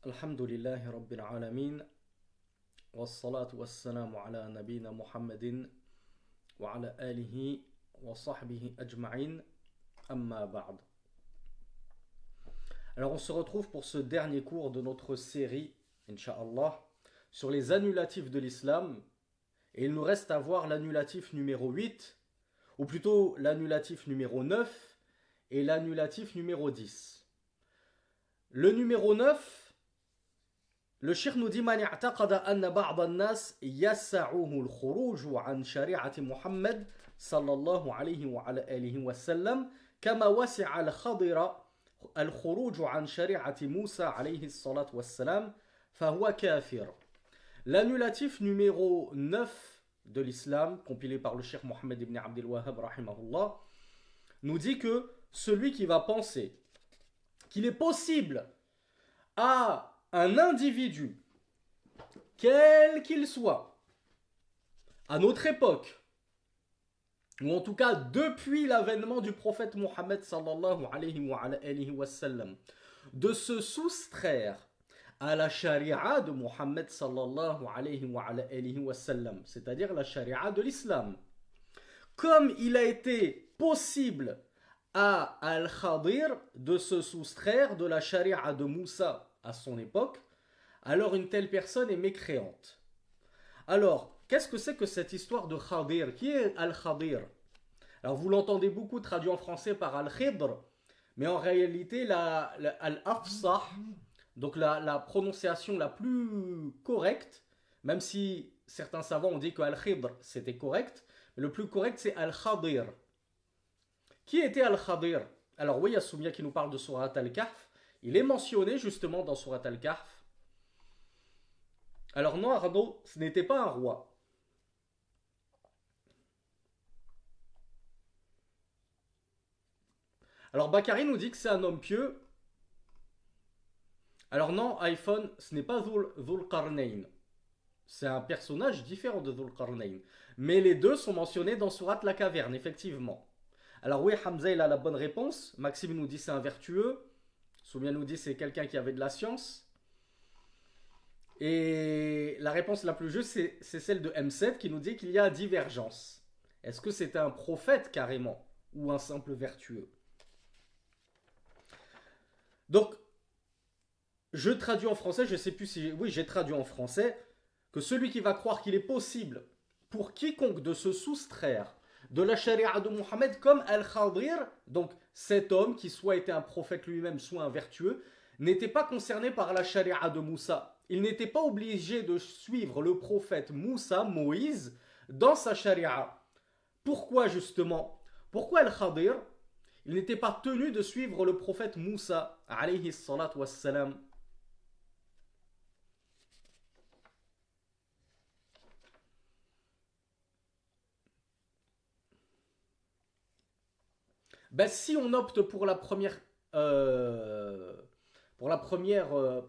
الحمد لله رب العالمين والصلاة والسلام على نبينا محمد وعلى آله وصحبه أجمعين أما بعد. Alors on se retrouve pour ce dernier cours de notre série, Inch'Allah, sur les annulatifs de l'islam. Et il nous reste à voir l'annulatif numéro 8, ou plutôt l'annulatif numéro 9 et l'annulatif numéro 10. Le numéro 9, le cheikh nous dit Man i'taqada anna ba'd an-nas yas'uhu al-khuruj an shari'ati Muhammad sallallahu alayhi wa ala alihi wa sallam kama wasi'a al-Khadira al-khuruj an shari'ati Musa alayhi salatu wa salam fahuwa kafir. L'annulatif numéro 9 de l'islam, compilé par le cheikh Mohammed ibn Abdel Wahhab rahimahullah, nous dit que celui qui va penser qu'il est possible à un individu, quel qu'il soit, à notre époque, ou en tout cas depuis l'avènement du prophète Mohammed sallallahu alayhi wa sallam, de se soustraire à la charia de Mohammed sallallahu alayhi wa sallam, c'est-à-dire la charia de l'islam. Comme il a été possible à Al-Khadir de se soustraire de la charia de Moussa à son époque, alors une telle personne est mécréante. Alors, qu'est-ce que c'est que cette histoire de Khadir? Qui est Al-Khadir? Alors, vous l'entendez beaucoup traduit en français par Al-Khidr, mais en réalité, Al-Afsah, donc la prononciation la plus correcte, même si certains savants ont dit que Al-Khidr c'était correct, mais le plus correct c'est Al-Khadir. Qui était Al-Khadir? Alors oui, il y a Soumia qui nous parle de Surat Al-Kahf. Il est mentionné justement dans Surat Al-Kahf. Alors non, Arnaud, ce n'était pas un roi. Alors Bakari nous dit que c'est un homme pieux. Alors non, iPhone, ce n'est pas Dhul Qarnayn. C'est un personnage différent de Dhul Qarnayn. Mais les deux sont mentionnés dans Surat La Caverne, effectivement. Alors oui, Hamza, il a la bonne réponse. Maxime nous dit c'est un vertueux. Soumia nous dit c'est quelqu'un qui avait de la science. Et la réponse la plus juste, c'est celle de M7 qui nous dit qu'il y a divergence. Est-ce que c'était un prophète carrément ou un simple vertueux? Donc, je traduis en français, je ne sais plus si... Oui, j'ai traduit en français que celui qui va croire qu'il est possible pour quiconque de se soustraire de la charia de Mohammed comme Al-Khadir, donc cet homme qui soit était un prophète lui-même, soit un vertueux, n'était pas concerné par la charia de Moussa. Il n'était pas obligé de suivre le prophète Moussa, Moïse, dans sa charia. Pourquoi justement? Pourquoi Al-Khadir, il n'était pas tenu de suivre le prophète Moussa, alayhi salatu wassalam? Ben, si on opte pour la première, pour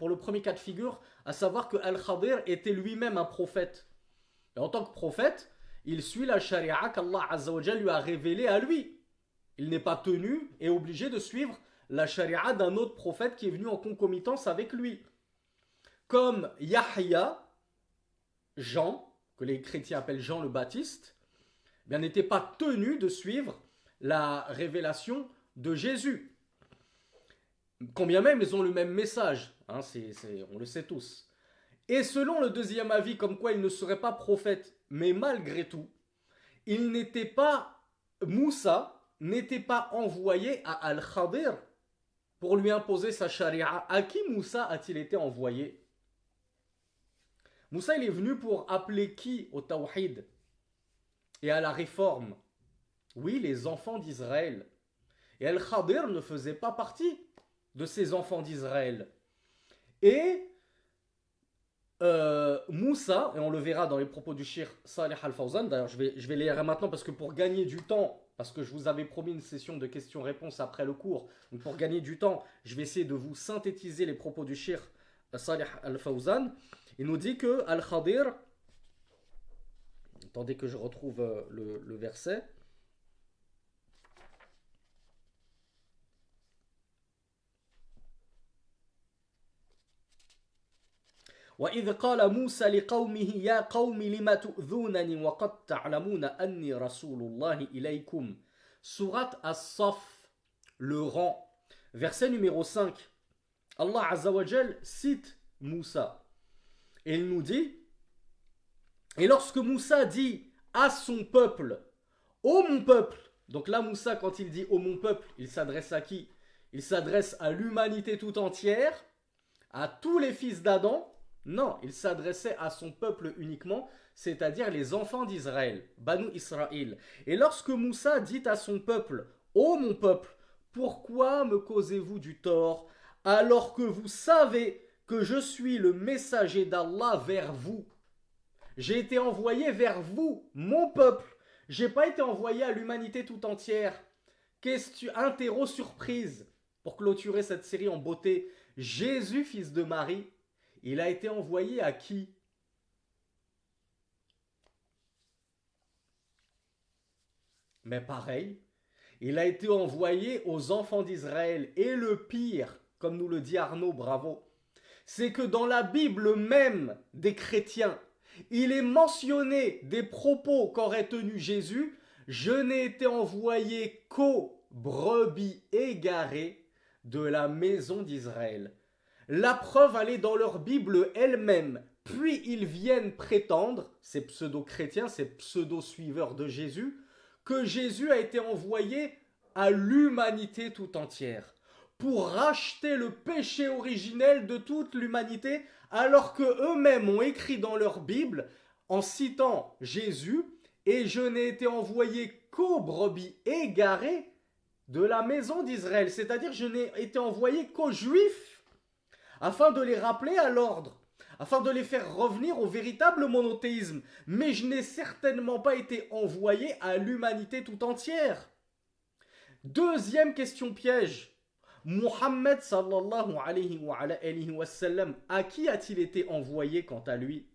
le premier cas de figure, à savoir que Al-Khadir était lui-même un prophète. Et en tant que prophète, il suit la charia qu'Allah Azza wa Jal lui a révélée à lui. Il n'est pas tenu et obligé de suivre la charia d'un autre prophète qui est venu en concomitance avec lui. Comme Yahya, Jean, que les chrétiens appellent Jean le Baptiste, bien n'était pas tenu de suivre la révélation de Jésus. Combien même ils ont le même message, hein, on le sait tous. Et selon le deuxième avis, comme quoi il ne serait pas prophète, mais malgré tout, il n'était pas, Moussa n'était pas envoyé à Al-Khadir pour lui imposer sa charia. À qui Moussa a-t-il été envoyé? Moussa, il est venu pour appeler qui au tawhid et à la réforme? Oui, les enfants d'Israël. Et Al-Khadir ne faisait pas partie de ces enfants d'Israël. Et Moussa, et on le verra dans les propos du Cheikh Saleh Al-Fawzan, d'ailleurs je vais les lire maintenant parce que pour gagner du temps, parce que je vous avais promis une session de questions-réponses après le cours, donc pour gagner du temps, je vais essayer de vous synthétiser les propos du Cheikh Saleh Al-Fawzan. Il nous dit que Al-Khadir, attendez que je retrouve le verset. وإذ قال موسى لقومه يا قوم لم تؤذونني وقد تعلمون أني رسول الله إليكم. Sourate As-Saff, le rang. Verset numéro 5. Allah Azza wa Jal cite Moussa. Et il nous dit, et lorsque Moussa dit à son peuple, ô mon peuple, donc là Moussa quand il dit ô mon peuple, il s'adresse à qui? Il s'adresse à l'humanité tout entière, à tous les fils d'Adam. Non, il s'adressait à son peuple uniquement, c'est-à-dire les enfants d'Israël, Banu Israël. Et lorsque Moussa dit à son peuple, ô mon peuple, pourquoi me causez-vous du tort alors que vous savez que je suis le messager d'Allah vers vous? J'ai été envoyé vers vous, mon peuple. J'ai pas été envoyé à l'humanité tout entière. Interro surprise pour clôturer cette série en beauté. Jésus, fils de Marie, il a été envoyé à qui? Mais pareil, il a été envoyé aux enfants d'Israël. Et le pire, comme nous le dit Arnaud, bravo, c'est que dans la Bible même des chrétiens, il est mentionné des propos qu'aurait tenus Jésus. Je n'ai été envoyé qu'aux brebis égarées de la maison d'Israël. La preuve, elle est dans leur Bible elle-même. Puis ils viennent prétendre, ces pseudo-chrétiens, ces pseudo-suiveurs de Jésus, que Jésus a été envoyé à l'humanité tout entière pour racheter le péché originel de toute l'humanité, alors que eux-mêmes ont écrit dans leur Bible, en citant Jésus, et je n'ai été envoyé qu'aux brebis égarées de la maison d'Israël, c'est-à-dire je n'ai été envoyé qu'aux Juifs, afin de les rappeler à l'ordre, afin de les faire revenir au véritable monothéisme. Mais je n'ai certainement pas été envoyé à l'humanité tout entière. Deuxième question piège. Muhammad sallallahu alayhi wa sallam, à qui a-t-il été envoyé quant à lui?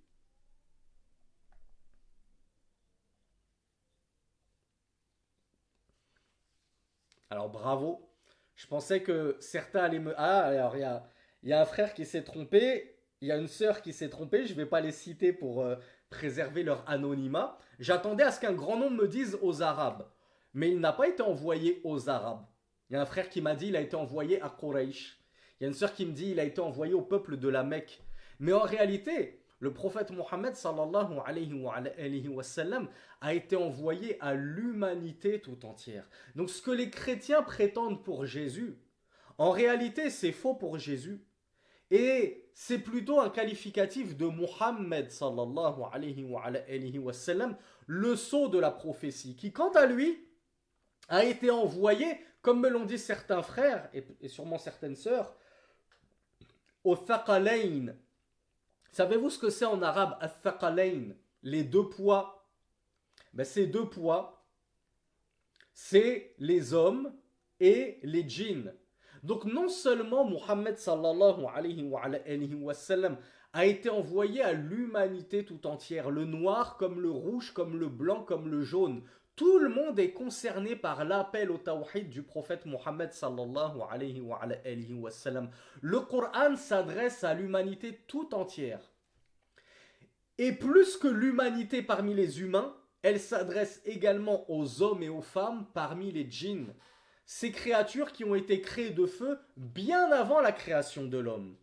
Alors bravo. Je pensais que certains allaient me... Ah, alors il y a un frère qui s'est trompé, il y a une sœur qui s'est trompée, je ne vais pas les citer pour préserver leur anonymat. J'attendais à ce qu'un grand nombre me dise aux Arabes. Mais il n'a pas été envoyé aux Arabes. Il y a un frère qui m'a dit il a été envoyé à Quraysh. Il y a une sœur qui me dit il a été envoyé au peuple de la Mecque. Mais en réalité, le prophète Mohammed sallallahu alayhi wa sallam a été envoyé à l'humanité tout entière. Donc ce que les chrétiens prétendent pour Jésus, en réalité c'est faux pour Jésus. Et c'est plutôt un qualificatif de Mohammed sallallahu alayhi wa sallam, le sceau de la prophétie, qui quant à lui a été envoyé, comme me l'ont dit certains frères et sûrement certaines sœurs, au Thaqalayn. Savez-vous ce que c'est en arabe, Al-Thaqalayn, les deux poids? Ben, ces deux poids, c'est les hommes et les djinns. Donc non seulement Muhammad sallallahu alayhi wa sallam a été envoyé à l'humanité tout entière, le noir comme le rouge, comme le blanc, comme le jaune. Tout le monde est concerné par l'appel au tawhid du prophète Muhammad sallallahu alayhi wa sallam. Le Coran s'adresse à l'humanité tout entière. Et plus que l'humanité parmi les humains, elle s'adresse également aux hommes et aux femmes parmi les djinns. Ces créatures qui ont été créées de feu bien avant la création de l'homme.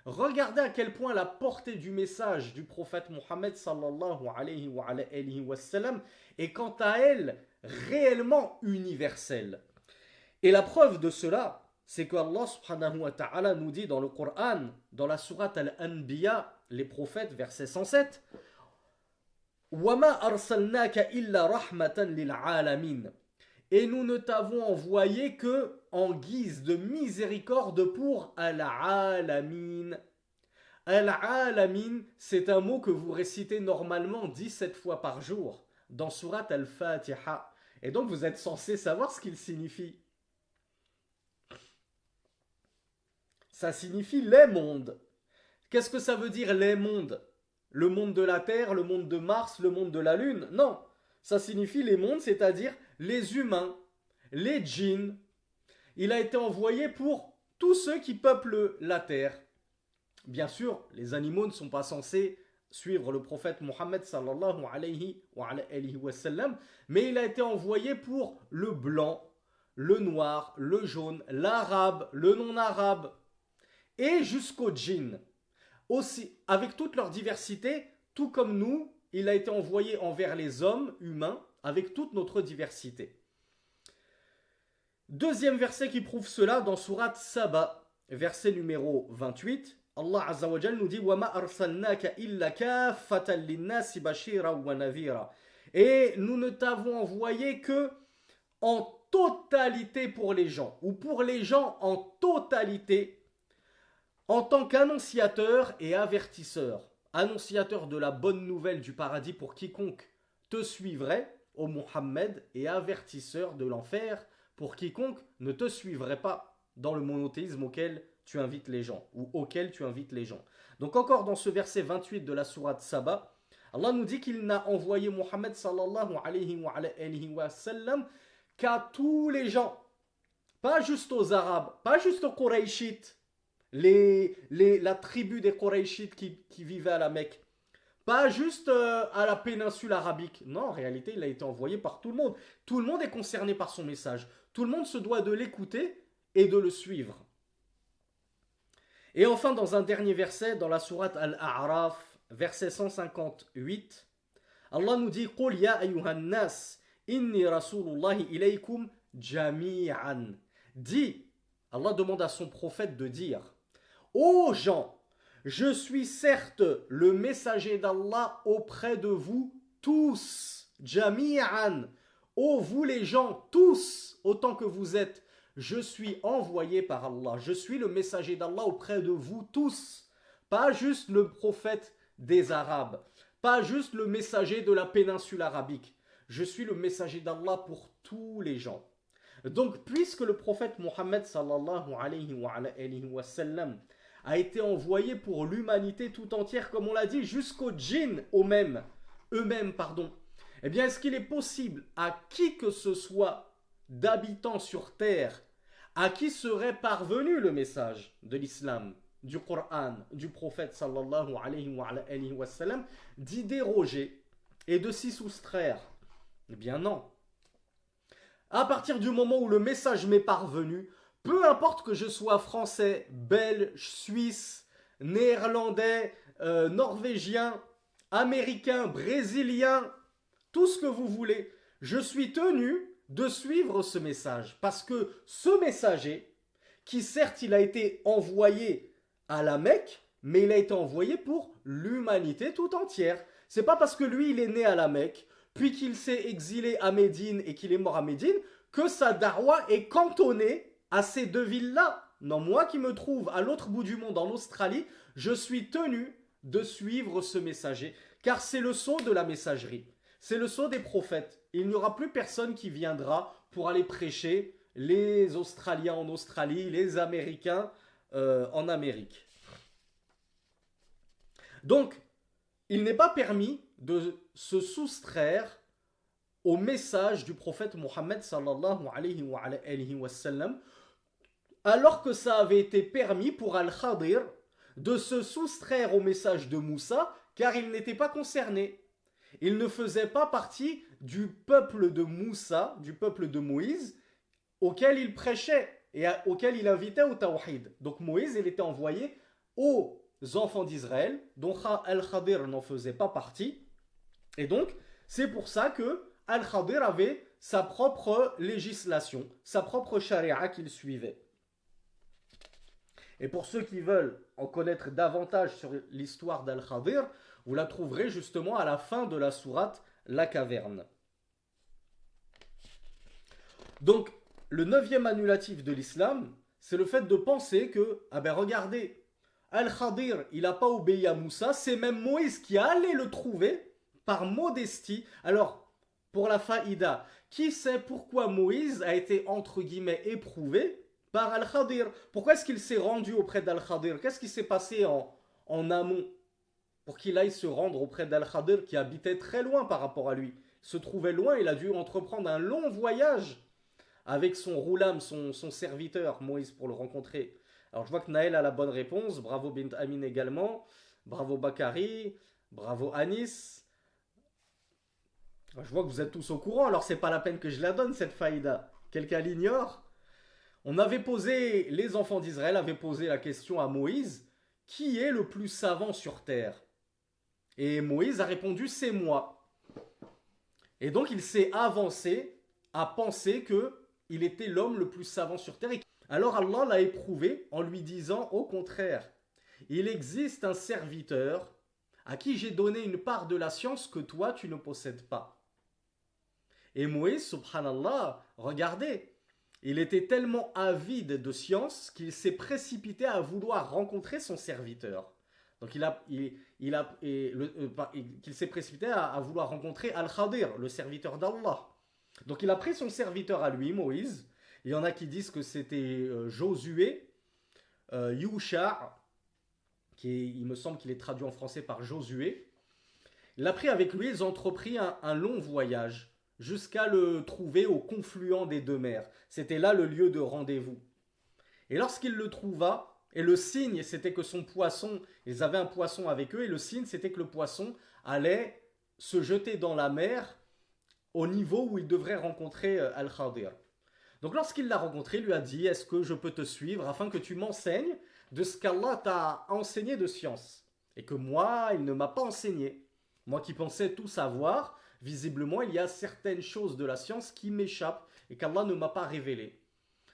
Regardez à quel point la portée du message du prophète Mohammed sallallahu alayhi wa sallam est quant à elle réellement universelle. Et la preuve de cela, c'est qu'Allah subhanahu wa ta'ala nous dit dans le Coran, dans la sourate Al-Anbiya, les prophètes, verset 107, وَمَا أَرْسَلْنَاكَ إِلَّا رَحْمَةً لِلْعَالَمِينَ. Et nous ne t'avons envoyé que en guise de miséricorde pour Al-Alamin. Al-Alamin, c'est un mot que vous récitez normalement 17 fois par jour dans Surat Al-Fatiha. Et donc vous êtes censé savoir ce qu'il signifie. Ça signifie les mondes. Qu'est-ce que ça veut dire les mondes? Le monde de la Terre, le monde de Mars, le monde de la Lune? Non, ça signifie les mondes, c'est-à-dire les humains, les djinns. Il a été envoyé pour tous ceux qui peuplent la terre. Bien sûr, les animaux ne sont pas censés suivre le prophète Mohammed sallallahu alayhi wa sallam, mais il a été envoyé pour le blanc, le noir, le jaune, l'arabe, le non-arabe, et jusqu'au djinn. Aussi, avec toute leur diversité, tout comme nous, il a été envoyé envers les hommes humains, avec toute notre diversité. Deuxième verset qui prouve cela dans sourate Saba, verset numéro 28. Allah Azza wa Jal nous dit وَمَا أَرْسَلْنَاكَ إِلَّا كَافَّةً لِلنَّاسِ بَشِيرًا وَنَذِيرًا. Et nous ne t'avons envoyé que en totalité pour les gens, ou pour les gens en totalité, en tant qu'annonciateur et avertisseur. Annonciateur de la bonne nouvelle du paradis pour quiconque te suivrait, ô Muhammad, et avertisseur de l'enfer pour quiconque ne te suivrait pas dans le monothéisme auquel tu invites les gens, ou auquel tu invites les gens. Donc encore dans ce verset 28 de la sourate Saba, Allah nous dit qu'il n'a envoyé Muhammad sallallahu alayhi wa sallam qu'à tous les gens, pas juste aux Arabes, pas juste aux Qurayshites, la tribu des Qurayshites qui vivaient à la Mecque, pas juste à la péninsule arabique. Non, en réalité, il a été envoyé par tout le monde. Tout le monde est concerné par son message. Tout le monde se doit de l'écouter et de le suivre. Et enfin, dans un dernier verset, dans la sourate Al-A'raf, verset 158, Allah nous dit قُلْ يَا أَيُّهَا النَّاسِ إِنِّي رَسُولُ اللَّهِ إِلَيْكُمْ جَمِيعًا. Dis, Allah demande à son prophète de dire, ô gens, je suis certes le messager d'Allah auprès de vous tous, jami'an, ô vous les gens, tous, autant que vous êtes, je suis envoyé par Allah, je suis le messager d'Allah auprès de vous tous, pas juste le prophète des Arabes, pas juste le messager de la péninsule arabique, je suis le messager d'Allah pour tous les gens. Donc, puisque le prophète Mohammed sallallahu alayhi wa sallam a été envoyé pour l'humanité tout entière, comme on l'a dit, jusqu'aux djinns eux-mêmes, pardon. Eh bien, est-ce qu'il est possible à qui que ce soit d'habitants sur terre, à qui serait parvenu le message de l'islam, du Coran, du prophète sallallahu alayhi wa sallam, d'y déroger et de s'y soustraire? Eh bien non. À partir du moment où le message m'est parvenu, peu importe que je sois français, belge, suisse, néerlandais, norvégien, américain, brésilien, tout ce que vous voulez, je suis tenu de suivre ce message. Parce que ce messager, qui certes il a été envoyé à la Mecque, mais il a été envoyé pour l'humanité tout entière. C'est pas parce que lui il est né à la Mecque, puis qu'il s'est exilé à Médine et qu'il est mort à Médine, que sa darwa est cantonnée à ces deux villes-là. Non, moi qui me trouve à l'autre bout du monde, en Australie, je suis tenu de suivre ce messager, car c'est le sceau de la messagerie. C'est le sceau des prophètes. Il n'y aura plus personne qui viendra pour aller prêcher les Australiens en Australie, les Américains en Amérique. Donc, il n'est pas permis de se soustraire au message du prophète Mohammed sallallahu alayhi wa sallam, alors que ça avait été permis pour Al-Khadir de se soustraire au message de Moussa, car il n'était pas concerné. Il ne faisait pas partie du peuple de Moussa, du peuple de Moïse, auquel il prêchait et auquel il invitait au Tawhid. Donc Moïse, il était envoyé aux enfants d'Israël, dont Al-Khadir n'en faisait pas partie. Et donc, c'est pour ça que Al-Khadir avait sa propre législation, sa propre charia qu'il suivait. Et pour ceux qui veulent en connaître davantage sur l'histoire d'Al-Khadir, vous la trouverez justement à la fin de la sourate La Caverne. Donc, le 9e annulatif de l'islam, c'est le fait de penser que, ah ben regardez, Al-Khadir, il n'a pas obéi à Moussa, c'est même Moïse qui a allé le trouver par modestie. Alors, pour la faïda, qui sait pourquoi Moïse a été entre guillemets éprouvé par Al-Khadir? Pourquoi est-ce qu'il s'est rendu auprès d'Al-Khadir? Qu'est-ce qui s'est passé en amont pour qu'il aille se rendre auprès d'Al-Khadir qui habitait très loin par rapport à lui? Il se trouvait loin, il a dû entreprendre un long voyage avec son roulam, son serviteur Moïse, pour le rencontrer Alors je vois que Naël a la bonne réponse, bravo Bint Amin également, bravo Bakari, bravo Anis. Je vois que vous êtes tous au courant, alors c'est pas la peine que je la donne cette faïda. Quelqu'un l'ignore? Les enfants d'Israël avaient posé la question à Moïse, qui est le plus savant sur terre? Et Moïse a répondu, c'est moi. Et donc il s'est avancé à penser que il était l'homme le plus savant sur terre. Alors Allah l'a éprouvé en lui disant, au contraire, il existe un serviteur à qui j'ai donné une part de la science que toi tu ne possèdes pas. Et Moïse, subhanallah, regardez, il était tellement avide de science qu'il s'est précipité à vouloir rencontrer son serviteur. Donc qu'il s'est précipité à vouloir rencontrer Al-Khadir, le serviteur d'Allah. Donc il a pris son serviteur à lui, Moïse. Il y en a qui disent que c'était Josué, Yusha, il me semble qu'il est traduit en français par Josué. Il l'a pris avec lui, ils ont entrepris un long voyage jusqu'à le trouver au confluent des deux mers. C'était là le lieu de rendez-vous. Et lorsqu'il le trouva, et le signe c'était que son poisson, ils avaient un poisson avec eux, et le signe c'était que le poisson allait se jeter dans la mer au niveau où il devrait rencontrer Al-Khadir. Donc lorsqu'il l'a rencontré, il lui a dit, est-ce que je peux te suivre afin que tu m'enseignes de ce qu'Allah t'a enseigné de science? Et que moi, il ne m'a pas enseigné. Moi qui pensais tout savoir, visiblement, il y a certaines choses de la science qui m'échappent et qu'Allah ne m'a pas révélées.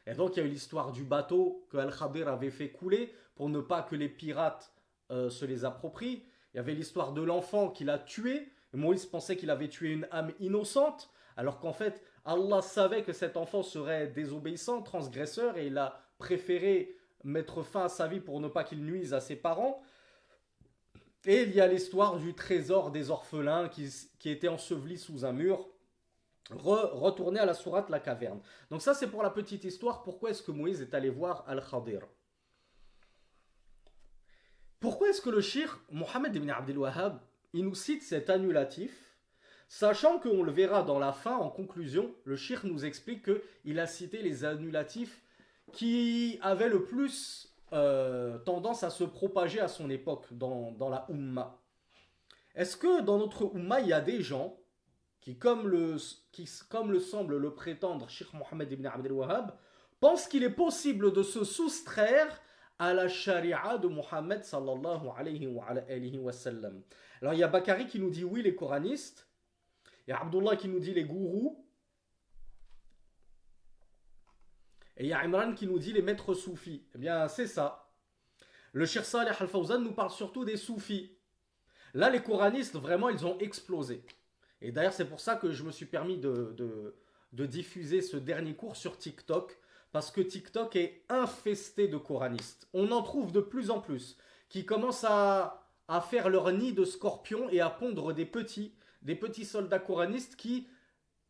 Et donc, il y a eu l'histoire du bateau que Al-Khadir avait fait couler pour ne pas que les pirates se les approprient. Il y avait l'histoire de l'enfant qu'il a tué. Moïse pensait qu'il avait tué une âme innocente, alors qu'en fait, Allah savait que cet enfant serait désobéissant, transgresseur, et il a préféré mettre fin à sa vie pour ne pas qu'il nuise à ses parents. Et il y a l'histoire du trésor des orphelins qui était enseveli sous un mur. Retourner à la sourate la caverne. Donc ça c'est pour la petite histoire. Pourquoi est-ce que Moïse est allé voir Al-Khadir? Pourquoi est-ce que le cheikh Mohammed ibn Abdel Wahhab il nous cite cet annulatif, sachant qu'on le verra dans la fin, en conclusion, le cheikh nous explique qu'il a cité les annulatifs qui avaient le plus tendance à se propager à son époque dans la Ummah. Est-ce que dans notre Ummah, il y a des gens qui, comme le semble le prétendre Cheikh Mohammed ibn Abdel Wahhab, pensent qu'il est possible de se soustraire à la charia de Mohammed sallallahu alayhi wa sallam? Alors il y a Bakari qui nous dit oui les coranistes, il y a Abdullah qui nous dit les gourous, et il y a Imran qui nous dit les maîtres soufis. Eh bien c'est ça. Le Cheikh Saleh Al-Fawzan nous parle surtout des soufis. Là les coranistes vraiment ils ont explosé. Et d'ailleurs c'est pour ça que je me suis permis de diffuser ce dernier cours sur TikTok, parce que TikTok est infesté de coranistes. On en trouve de plus en plus qui commencent à faire leur nid de scorpions et à pondre des petits soldats coranistes qui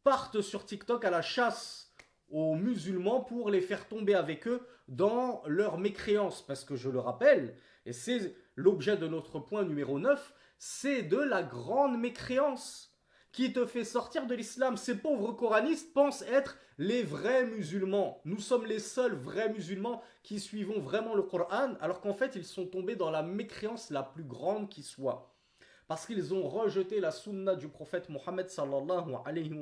partent sur TikTok à la chasse aux musulmans pour les faire tomber avec eux dans leur mécréance. Parce que je le rappelle, et c'est l'objet de notre point numéro 9, c'est de la grande mécréance qui te fait sortir de l'islam. Ces pauvres coranistes pensent être les vrais musulmans. Nous sommes les seuls vrais musulmans qui suivons vraiment le Coran, alors qu'en fait, ils sont tombés dans la mécréance la plus grande qui soit. Parce qu'ils ont rejeté la sunna du prophète Mohammed sallallahu alayhi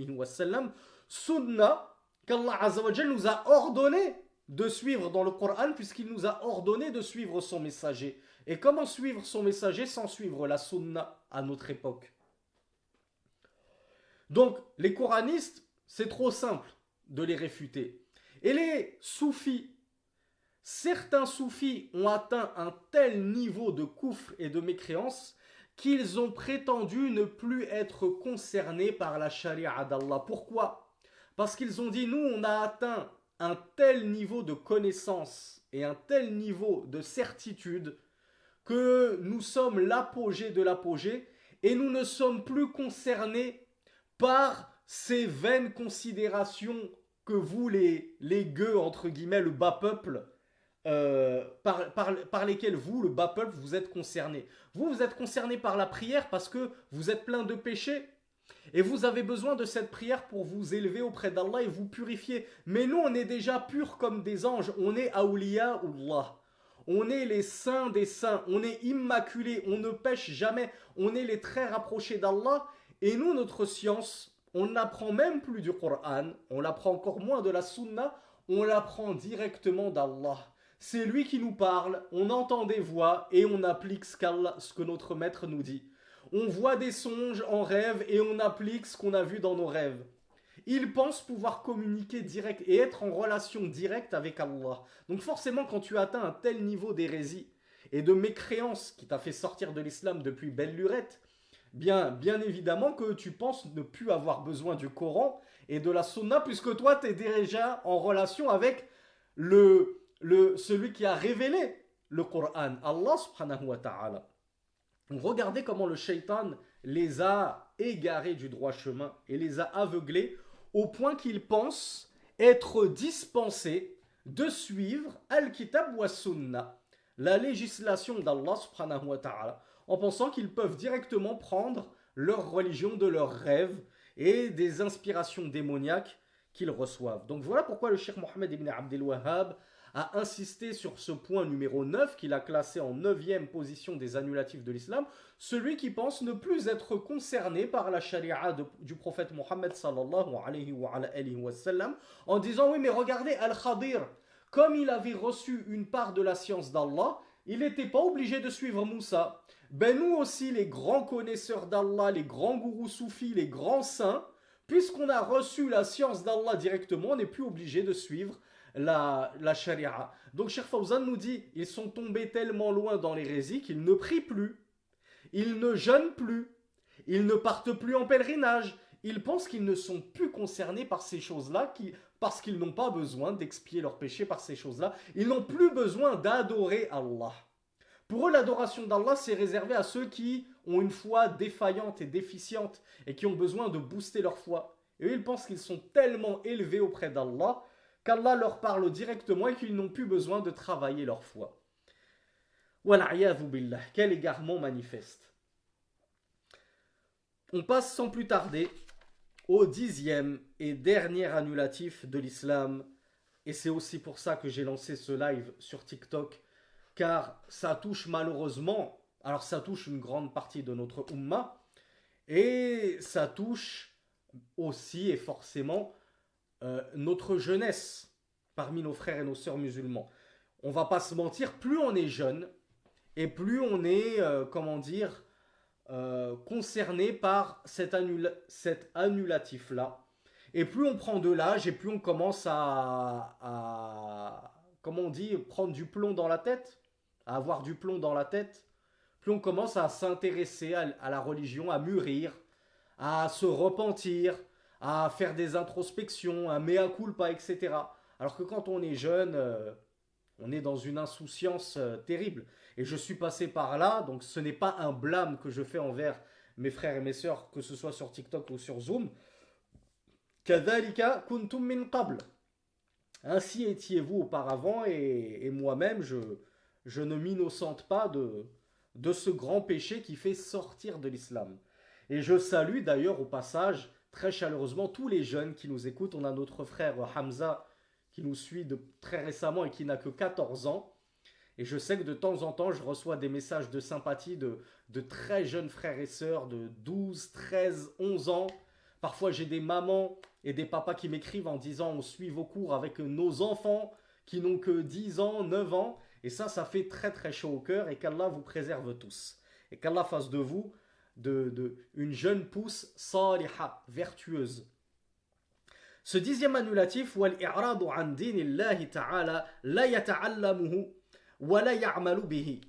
wa sallam, sunna qu'Allah azza wa jal nous a ordonné de suivre dans le Coran, puisqu'il nous a ordonné de suivre son messager. Et comment suivre son messager sans suivre la sunna à notre époque? Donc, les coranistes, c'est trop simple de les réfuter. Et les soufis, certains soufis ont atteint un tel niveau de koufr et de mécréance qu'ils ont prétendu ne plus être concernés par la charia d'Allah. Pourquoi? Parce qu'ils ont dit, nous, on a atteint un tel niveau de connaissance et un tel niveau de certitude que nous sommes l'apogée de l'apogée et nous ne sommes plus concernés par ces vaines considérations que vous, les gueux, entre guillemets, le bas peuple, par lesquels vous, le bas peuple, vous êtes concernés. Vous êtes concernés par la prière parce que vous êtes plein de péchés. Et vous avez besoin de cette prière pour vous élever auprès d'Allah et vous purifier. Mais nous, on est déjà purs comme des anges. On est awliyaullah. On est les saints des saints. On est immaculés. On ne pêche jamais. On est les très rapprochés d'Allah. Et nous, notre science, on n'apprend même plus du Coran. On l'apprend encore moins de la Sunna. On l'apprend directement d'Allah. C'est lui qui nous parle. On entend des voix et on applique ce que notre maître nous dit. On voit des songes en rêve et on applique ce qu'on a vu dans nos rêves. Il pense pouvoir communiquer direct et être en relation directe avec Allah. Donc forcément, quand tu atteins un tel niveau d'hérésie et de mécréance qui t'a fait sortir de l'islam depuis belle lurette, bien évidemment que tu penses ne plus avoir besoin du Coran et de la Sunna puisque toi, tu es déjà en relation avec celui qui a révélé le Coran, Allah subhanahu wa ta'ala. Regardez comment le shaitan les a égarés du droit chemin et les a aveuglés au point qu'ils pensent être dispensés de suivre Al-Kitab wa Sunnah, la législation d'Allah subhanahu wa ta'ala, en pensant qu'ils peuvent directement prendre leur religion de leurs rêves et des inspirations démoniaques qu'ils reçoivent. Donc voilà pourquoi le Cheikh Mohammed ibn Abdel Wahhab a insisté sur ce point numéro 9 qu'il a classé en 9e position des annulatifs de l'islam, celui qui pense ne plus être concerné par la charia du prophète Mohammed sallallahu alayhi wa sallam, en disant oui mais regardez Al-Khadir, comme il avait reçu une part de la science d'Allah, il n'était pas obligé de suivre Moussa. Ben nous aussi les grands connaisseurs d'Allah, les grands gourous soufis, les grands saints, puisqu'on a reçu la science d'Allah directement, on n'est plus obligé de suivre la charia. Donc Cheikh Fawzan nous dit, ils sont tombés tellement loin dans l'hérésie qu'ils ne prient plus, ils ne jeûnent plus, ils ne partent plus en pèlerinage. Ils pensent qu'ils ne sont plus concernés par ces choses-là parce qu'ils n'ont pas besoin d'expier leurs péchés par ces choses-là. Ils n'ont plus besoin d'adorer Allah. Pour eux, l'adoration d'Allah, c'est réservé à ceux qui ont une foi défaillante et déficiente et qui ont besoin de booster leur foi. Et eux, ils pensent qu'ils sont tellement élevés auprès d'Allah qu'Allah leur parle directement et qu'ils n'ont plus besoin de travailler leur foi. Wal'iyadhu billah, quel égarement manifeste. On passe sans plus tarder au 10e et dernier annulatif de l'islam. Et c'est aussi pour ça que j'ai lancé ce live sur TikTok, car ça touche malheureusement, alors ça touche une grande partie de notre Ummah, et ça touche aussi et forcément notre jeunesse parmi nos frères et nos sœurs musulmans. On va pas se mentir, plus on est jeune et plus on est, concerné par cet annulatif-là. Et plus on prend de l'âge et plus on commence prendre du plomb dans la tête, à avoir du plomb dans la tête, plus on commence à s'intéresser à la religion, à mûrir, à se repentir, à faire des introspections, un mea culpa, etc. Alors que quand on est jeune, on est dans une insouciance terrible. Et je suis passé par là, donc ce n'est pas un blâme que je fais envers mes frères et mes sœurs, que ce soit sur TikTok ou sur Zoom. Kadhalika kuntum min qabl. Ainsi étiez-vous auparavant, et moi-même, je ne m'innocente pas de ce grand péché qui fait sortir de l'islam. Et je salue d'ailleurs au passage très chaleureusement tous les jeunes qui nous écoutent. On a notre frère Hamza qui nous suit très récemment et qui n'a que 14 ans. Et je sais que de temps en temps, je reçois des messages de sympathie de très jeunes frères et sœurs de 12, 13, 11 ans. Parfois, j'ai des mamans et des papas qui m'écrivent en disant on suit vos cours avec nos enfants qui n'ont que 10 ans, 9 ans. Et ça fait très très chaud au cœur et qu'Allah vous préserve tous. Et qu'Allah fasse de vous une jeune pousse saliha, vertueuse. Ce 10e annulatif, wal-i'radu an dinillahi ta'ala la yata'allamuhu wa la ya'malu bihi.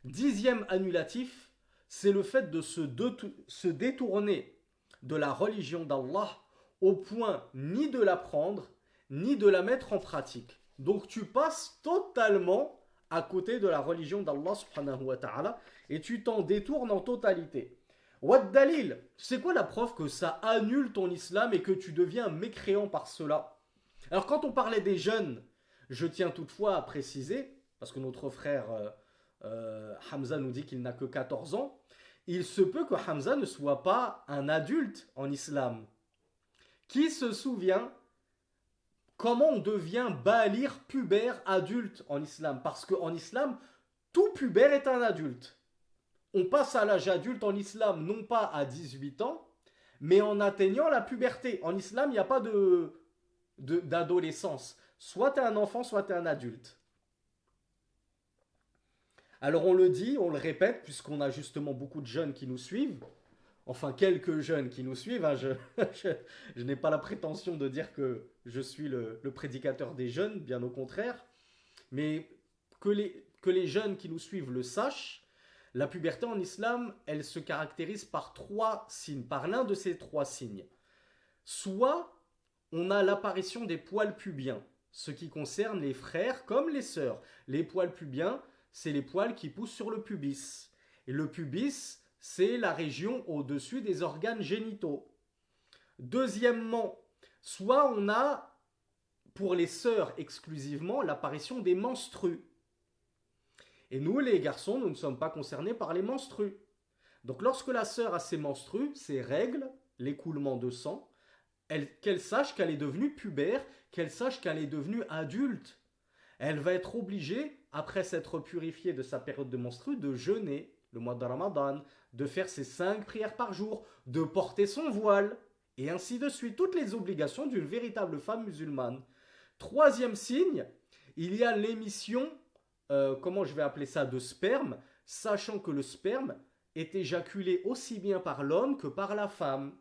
10e annulatif, c'est le fait de se détourner de la religion d'Allah au point ni de l'apprendre, ni de la mettre en pratique. Donc tu passes totalement à côté de la religion d'Allah subhanahu wa ta'ala et tu t'en détournes en totalité. Wad dalil, c'est quoi la preuve que ça annule ton islam et que tu deviens mécréant par cela? Alors quand on parlait des jeunes, je tiens toutefois à préciser, parce que notre frère Hamza nous dit qu'il n'a que 14 ans, il se peut que Hamza ne soit pas un adulte en islam. Qui se souvient comment on devient balir pubère adulte en islam? Parce qu'en islam, tout pubère est un adulte. On passe à l'âge adulte en islam, non pas à 18 ans, mais en atteignant la puberté. En islam, il n'y a pas d'adolescence. Soit tu es un enfant, soit tu es un adulte. Alors on le dit, on le répète, puisqu'on a justement beaucoup de jeunes qui nous suivent. Enfin, quelques jeunes qui nous suivent. Hein, je n'ai pas la prétention de dire que je suis le prédicateur des jeunes, bien au contraire. Mais que les jeunes qui nous suivent le sachent, la puberté en islam, elle se caractérise par 3 signes, par l'un de ces 3 signes. Soit on a l'apparition des poils pubiens, ce qui concerne les frères comme les sœurs. Les poils pubiens, c'est les poils qui poussent sur le pubis. Et le pubis, c'est la région au-dessus des organes génitaux. Deuxièmement, soit on a, pour les sœurs exclusivement, l'apparition des menstrues. Et nous, les garçons, nous ne sommes pas concernés par les menstrues. Donc lorsque la sœur a ses menstrues, ses règles, l'écoulement de sang, qu'elle sache qu'elle est devenue pubère, qu'elle sache qu'elle est devenue adulte. Elle va être obligée, après s'être purifiée de sa période de menstrues, de jeûner le mois de Ramadan, de faire ses 5 prières par jour, de porter son voile, et ainsi de suite. Toutes les obligations d'une véritable femme musulmane. Troisième signe, il y a l'émission, comment je vais appeler ça, de sperme, sachant que le sperme est éjaculé aussi bien par l'homme que par la femme.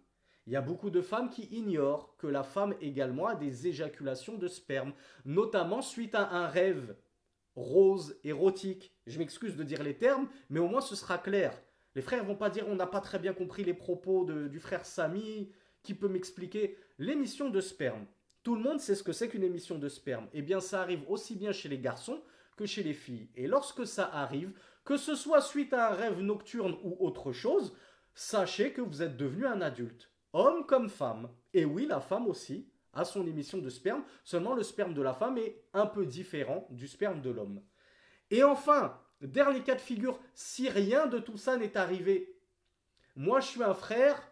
Il y a beaucoup de femmes qui ignorent que la femme également a des éjaculations de sperme, notamment suite à un rêve rose, érotique. Je m'excuse de dire les termes, mais au moins ce sera clair. Les frères vont pas dire on n'a pas très bien compris les propos du frère Samy, qui peut m'expliquer l'émission de sperme. Tout le monde sait ce que c'est qu'une émission de sperme. Eh bien ça arrive aussi bien chez les garçons que chez les filles. Et lorsque ça arrive, que ce soit suite à un rêve nocturne ou autre chose, sachez que vous êtes devenu un adulte, homme comme femme. Et oui, la femme aussi a son émission de sperme, seulement le sperme de la femme est un peu différent du sperme de l'homme. Et enfin, dernier cas de figure, si rien de tout ça n'est arrivé, moi je suis un frère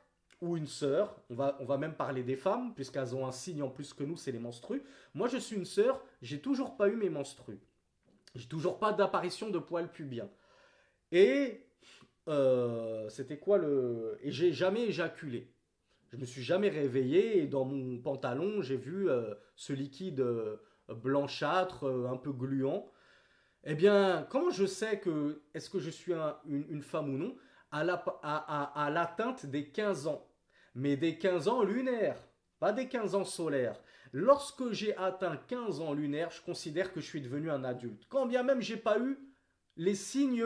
ou une sœur, on va même parler des femmes, puisqu'elles ont un signe en plus que nous, c'est les menstrues. Moi je suis une sœur, j'ai toujours pas eu mes menstrues. J'ai toujours pas d'apparition de poils pubiens. Et c'était quoi le... Et j'ai jamais éjaculé. Je me suis jamais réveillé et dans mon pantalon, j'ai vu ce liquide blanchâtre, un peu gluant. Eh bien, comment je sais que est-ce que je suis une femme ou non à l'atteinte des 15 ans? Mais des 15 ans lunaires, pas des 15 ans solaires. Lorsque j'ai atteint 15 ans lunaires, je considère que je suis devenu un adulte. Quand bien même j'ai pas eu les signes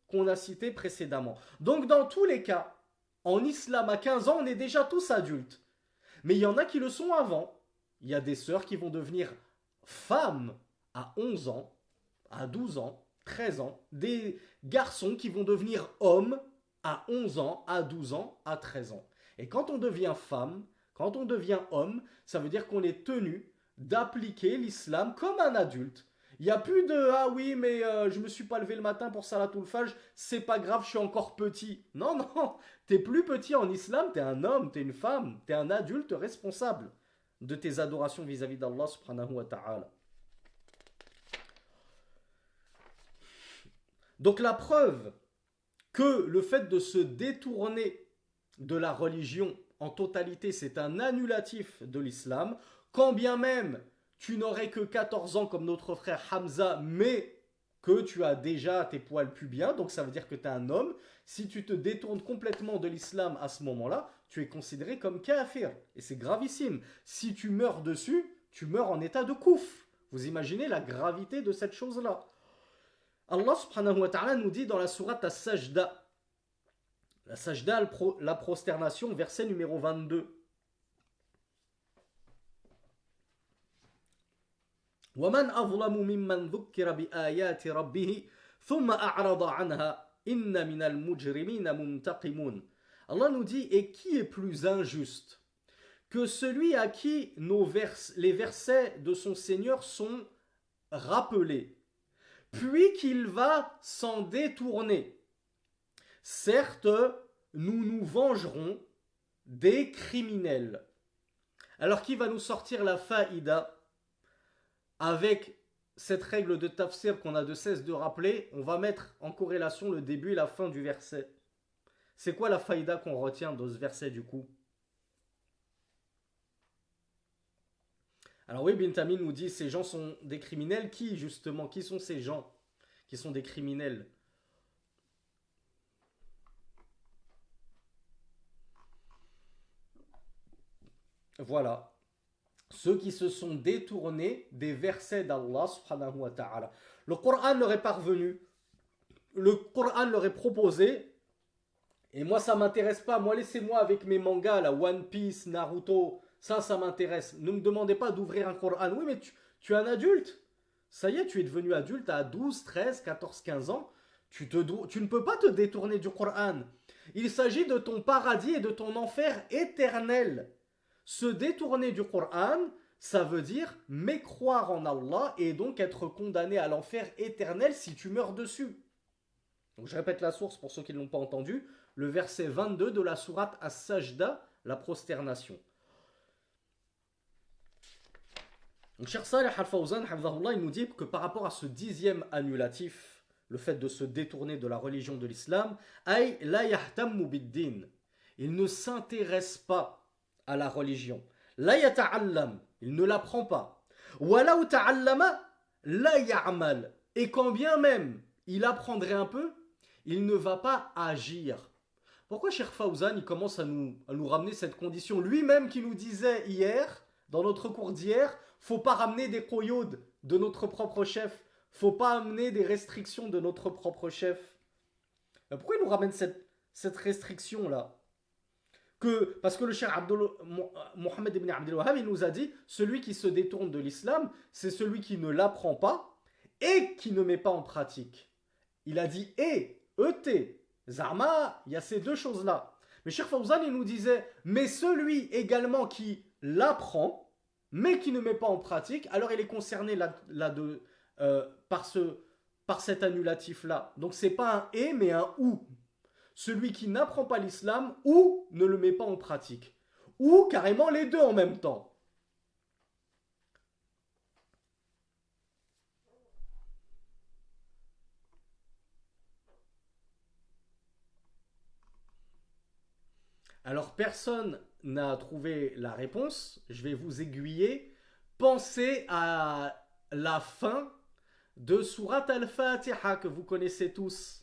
qu'on a cités précédemment. Donc dans tous les cas, en islam, à 15 ans, on est déjà tous adultes. Mais il y en a qui le sont avant. Il y a des sœurs qui vont devenir femmes à 11 ans, à 12 ans, 13 ans. Des garçons qui vont devenir hommes à 11 ans, à 12 ans, à 13 ans. Et quand on devient femme, quand on devient homme, ça veut dire qu'on est tenu d'appliquer l'islam comme un adulte. Il n'y a plus de ah oui mais je me suis pas levé le matin pour Salatul Fajr, c'est pas grave, je suis encore petit. Non, non, t'es plus petit en islam, t'es un homme, t'es une femme, t'es un adulte responsable de tes adorations vis-à-vis d'Allah subhanahu wa ta'ala. Donc la preuve que le fait de se détourner de la religion en totalité, c'est un annulatif de l'islam, quand bien même tu n'aurais que 14 ans comme notre frère Hamza, mais que tu as déjà tes poils pubiens, donc ça veut dire que tu es un homme. Si tu te détournes complètement de l'islam à ce moment-là, tu es considéré comme kafir. Et c'est gravissime. Si tu meurs dessus, tu meurs en état de kouf. Vous imaginez la gravité de cette chose-là. Allah subhanahu wa ta'ala nous dit dans la sourate As-Sajda, la sajda, la prosternation, verset numéro 22. وَمَنْ أَظْلَمُ مِمَّنْ ذُكِّرَ بِآيَاتِ رَبِّهِ ثُمَّ أَعْرَضَ عَنْهَا إِنَّ مِنَ الْمُجْرِمِينَ مُنْتَقِمُونَ. Allah nous dit, et qui est plus injuste que celui à qui les versets de son Seigneur sont rappelés, puis qu'il va s'en détourner. Certes, nous nous vengerons des criminels. Alors qui va nous sortir la faïda avec cette règle de tafsir qu'on a de cesse de rappeler? On va mettre en corrélation le début et la fin du verset. C'est quoi la faïda qu'on retient de ce verset du coup? Alors oui, Bintami nous dit ces gens sont des criminels. Qui justement? Qui sont ces gens qui sont des criminels? Voilà. Ceux qui se sont détournés des versets d'Allah subhanahu wa ta'ala. Le Coran leur est parvenu. Le Coran leur est proposé. Et moi, ça m'intéresse pas. Moi, laissez-moi avec mes mangas, là, One Piece, Naruto. Ça m'intéresse. Ne me demandez pas d'ouvrir un Coran. Oui, mais tu es un adulte. Ça y est, tu es devenu adulte à 12, 13, 14, 15 ans. Tu ne peux pas te détourner du Coran. Il s'agit de ton paradis et de ton enfer éternel. Se détourner du Coran, ça veut dire mécroire en Allah et donc être condamné à l'enfer éternel si tu meurs dessus. Donc je répète la source pour ceux qui ne l'ont pas entendu, le verset 22 de la sourate As-Sajda, la prosternation. Donc Cheikh Saleh Al-Fawzan, il nous dit que par rapport à ce 10e annulatif, le fait de se détourner de la religion de l'islam, ay la yahtammu bid-din. Il ne s'intéresse pas à la religion. La yata'allam, il ne l'apprend pas. Walaw ta'allama la ya'mal. Et quand bien même il apprendrait un peu, il ne va pas agir. Pourquoi Cheikh Fawzan il commence à nous ramener cette condition? Lui-même qui nous disait hier, dans notre cours d'hier, faut pas ramener des koyodes de notre propre chef. Faut pas amener des restrictions de notre propre chef. Pourquoi il nous ramène cette restriction-là? Parce que le cher Mohammed ibn Abdel Wahhab, il nous a dit, celui qui se détourne de l'islam, c'est celui qui ne l'apprend pas et qui ne met pas en pratique. Il a dit E-T. Zarma, il y a ces deux choses-là. Mais Cheikh Fawzan, il nous disait, mais celui également qui l'apprend, mais qui ne met pas en pratique, alors il est concerné par cet annulatif-là. Donc c'est pas un et, mais un ou. Celui qui n'apprend pas l'islam ou ne le met pas en pratique. Ou carrément les deux en même temps. Alors personne n'a trouvé la réponse. Je vais vous aiguiller. Pensez à la fin de Surat Al-Fatiha que vous connaissez tous.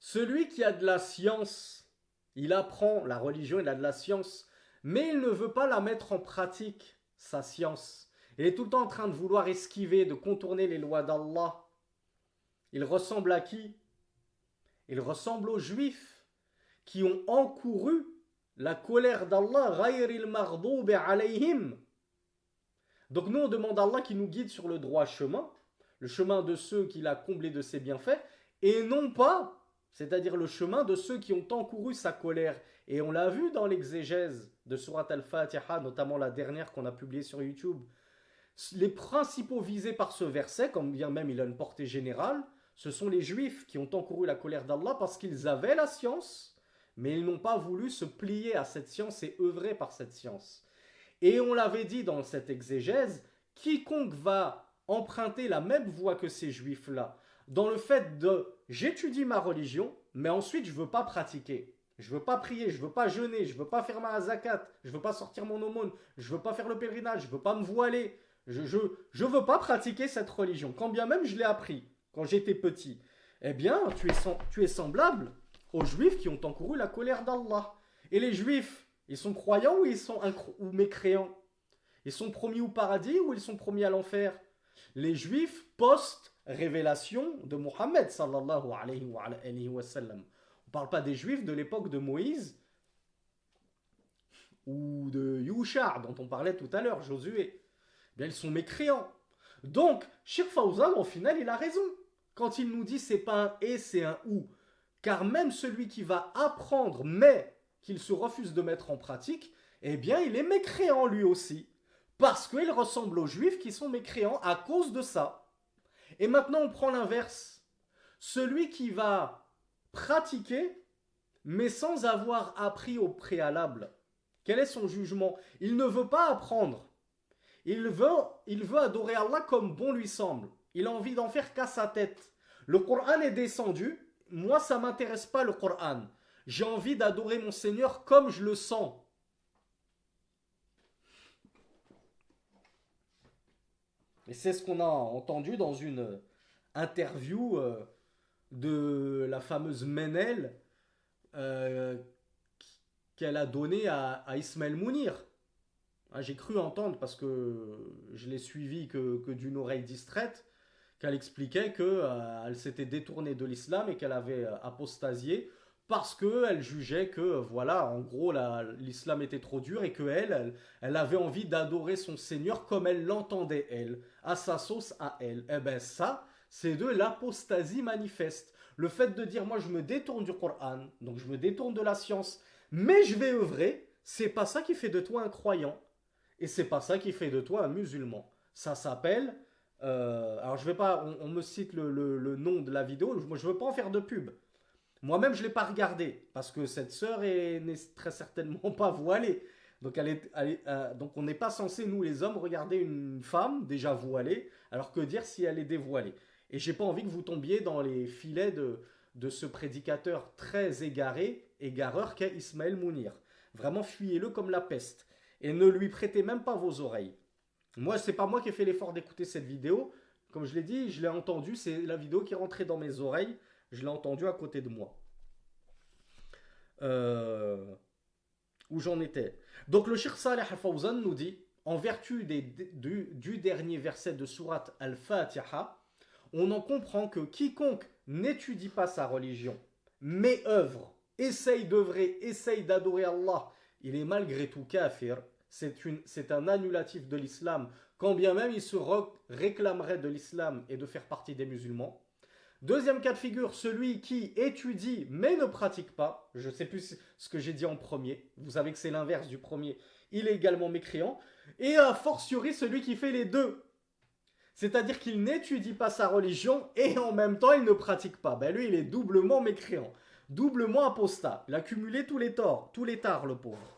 Celui qui a de la science, il apprend la religion, il a de la science, mais il ne veut pas la mettre en pratique, sa science. Il est tout le temps en train de vouloir esquiver, de contourner les lois d'Allah. Il ressemble à qui? Il ressemble aux Juifs qui ont encouru la colère d'Allah, ghayril maghdubi alayhim. Donc nous on demande à Allah qui nous guide sur le droit chemin, le chemin de ceux qu'il a comblés de ses bienfaits, et non pas, c'est-à-dire le chemin de ceux qui ont encouru sa colère. Et on l'a vu dans l'exégèse de Surat Al-Fatiha, notamment la dernière qu'on a publiée sur YouTube. Les principaux visés par ce verset, comme bien même il a une portée générale, ce sont les Juifs qui ont encouru la colère d'Allah parce qu'ils avaient la science, mais ils n'ont pas voulu se plier à cette science et œuvrer par cette science. Et on l'avait dit dans cette exégèse, quiconque va emprunter la même voie que ces Juifs-là, dans le fait de j'étudie ma religion, mais ensuite je ne veux pas pratiquer. Je ne veux pas prier, je ne veux pas jeûner, je ne veux pas faire ma zakat, je ne veux pas sortir mon aumône, je ne veux pas faire le pèlerinage, je ne veux pas me voiler. Je ne veux pas pratiquer cette religion, quand bien même je l'ai appris, quand j'étais petit. Eh bien, tu es semblable aux Juifs qui ont encouru la colère d'Allah. Et les Juifs, ils sont croyants ou ils sont ou mécréants? Ils sont promis au paradis ou ils sont promis à l'enfer? Les Juifs post-révélation de Mohammed sallallahu alayhi wa sallam. On ne parle pas des Juifs de l'époque de Moïse ou de Yusha dont on parlait tout à l'heure, Josué. Eh bien, ils sont mécréants. Donc, Cheikh Fawzan, au final, il a raison. Quand il nous dit c'est pas un et, c'est un ou. Car même celui qui va apprendre, mais qu'il se refuse de mettre en pratique, eh bien, il est mécréant lui aussi. Parce qu'il ressemble aux Juifs qui sont mécréants à cause de ça. Et maintenant, on prend l'inverse. Celui qui va pratiquer, mais sans avoir appris au préalable. Quel est son jugement? Il ne veut pas apprendre. Il veut adorer Allah comme bon lui semble. Il a envie d'en faire qu'à sa tête. Le Coran est descendu. Moi, ça ne m'intéresse pas le Coran. J'ai envie d'adorer mon Seigneur comme je le sens. Et c'est ce qu'on a entendu dans une interview de la fameuse Menel euh, qu'elle a donnée à Ismaël Mounir. Ah, j'ai cru entendre, parce que je l'ai suivi que d'une oreille distraite, qu'elle expliquait qu'elle s'était détournée de l'islam et qu'elle avait apostasié parce qu'elle jugeait que, voilà, en gros, l'islam était trop dur et qu'elle avait envie d'adorer son Seigneur comme elle l'entendait, elle, à sa sauce à elle. Eh ben ça, c'est de l'apostasie manifeste. Le fait de dire, moi, je me détourne du Coran, donc je me détourne de la science, mais je vais œuvrer, c'est pas ça qui fait de toi un croyant. Et c'est pas ça qui fait de toi un musulman. Ça s'appelle. Alors je vais pas. On me cite le nom de la vidéo. Moi je veux pas en faire de pub. Moi-même je l'ai pas regardé parce que cette sœur n'est très certainement pas voilée. Donc donc on n'est pas censé nous les hommes regarder une femme déjà voilée. Alors que dire si elle est dévoilée? Et j'ai pas envie que vous tombiez dans les filets de ce prédicateur très égareur qu'est Ismaël Mounir. Vraiment fuyez-le comme la peste. Et ne lui prêtez même pas vos oreilles. Moi, c'est pas moi qui ai fait l'effort d'écouter cette vidéo. Comme je l'ai dit, je l'ai entendue. C'est la vidéo qui est rentrée dans mes oreilles. Je l'ai entendue à côté de moi. Où j'en étais. Donc le Cheikh Saleh Al-Fawzan nous dit, en vertu du dernier verset de sourate Al-Fatiha, on en comprend que quiconque n'étudie pas sa religion, mais œuvre, essaye d'œuvrer, essaye d'adorer Allah, il est malgré tout kafir. C'est un annulatif de l'islam, quand bien même il se réclamerait de l'islam et de faire partie des musulmans. Deuxième cas de figure, celui qui étudie mais ne pratique pas. Je ne sais plus ce que j'ai dit en premier. Vous savez que c'est l'inverse du premier. Il est également mécréant. Et a fortiori celui qui fait les deux. C'est-à-dire qu'il n'étudie pas sa religion et en même temps il ne pratique pas. Ben lui il est doublement mécréant, doublement apostat. Il a cumulé tous les torts, tous les tares le pauvre.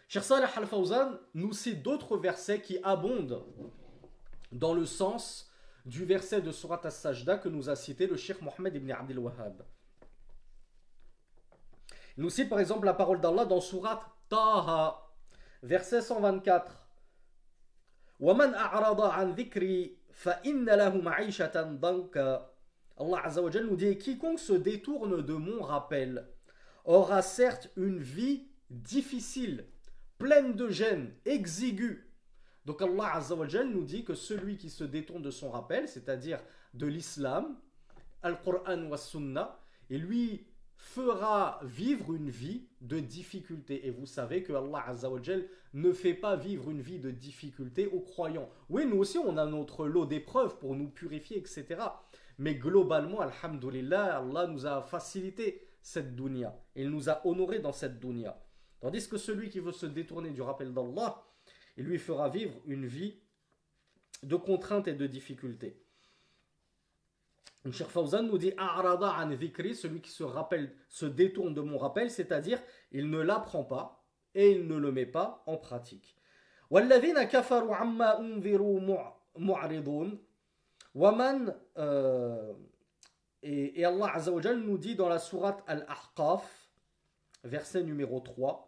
Cheikh Saleh Al-Fawzan nous cite d'autres versets qui abondent dans le sens du verset de Surat As-Sajda que nous a cité le Cheikh Mohammed ibn Abdel Wahhab. Il nous cite par exemple la parole d'Allah dans Surat Taha, verset 124. وَمَنْ أَعْرَضَ عَنْ ذِكْرِ فَإِنَّ لَهُ مَعِيشَةً ضَنْكَ. Allah Azza wa Jal nous dit, quiconque se détourne de mon rappel aura certes une vie difficile, pleine de gêne, exiguë. Donc Allah Azza wa Jal nous dit que celui qui se détourne de son rappel, c'est-à-dire de l'islam, Al-Qur'an wa Sunnah, et lui fera vivre une vie de difficulté. Et vous savez que Allah Azza wa Jal ne fait pas vivre une vie de difficulté aux croyants. Oui, nous aussi on a notre lot d'épreuves pour nous purifier, etc. Mais globalement, alhamdoulilah, Allah nous a facilité cette dunya. Il nous a honorés dans cette dunya. Tandis que celui qui veut se détourner du rappel d'Allah, il lui fera vivre une vie de contraintes et de difficultés. Le Cheikh Fawzan nous dit A'rada an dhikri, celui qui se détourne de mon rappel, c'est-à-dire il ne l'apprend pas et il ne le met pas en pratique. وَالَّذِينَ كَفَرُوا عَمَّا أُنذِرُوا مُعْرِضُونَ وَمَنْ et Allah Azza wa Jal nous dit dans la sourate Al-Ahqaf, verset numéro 3,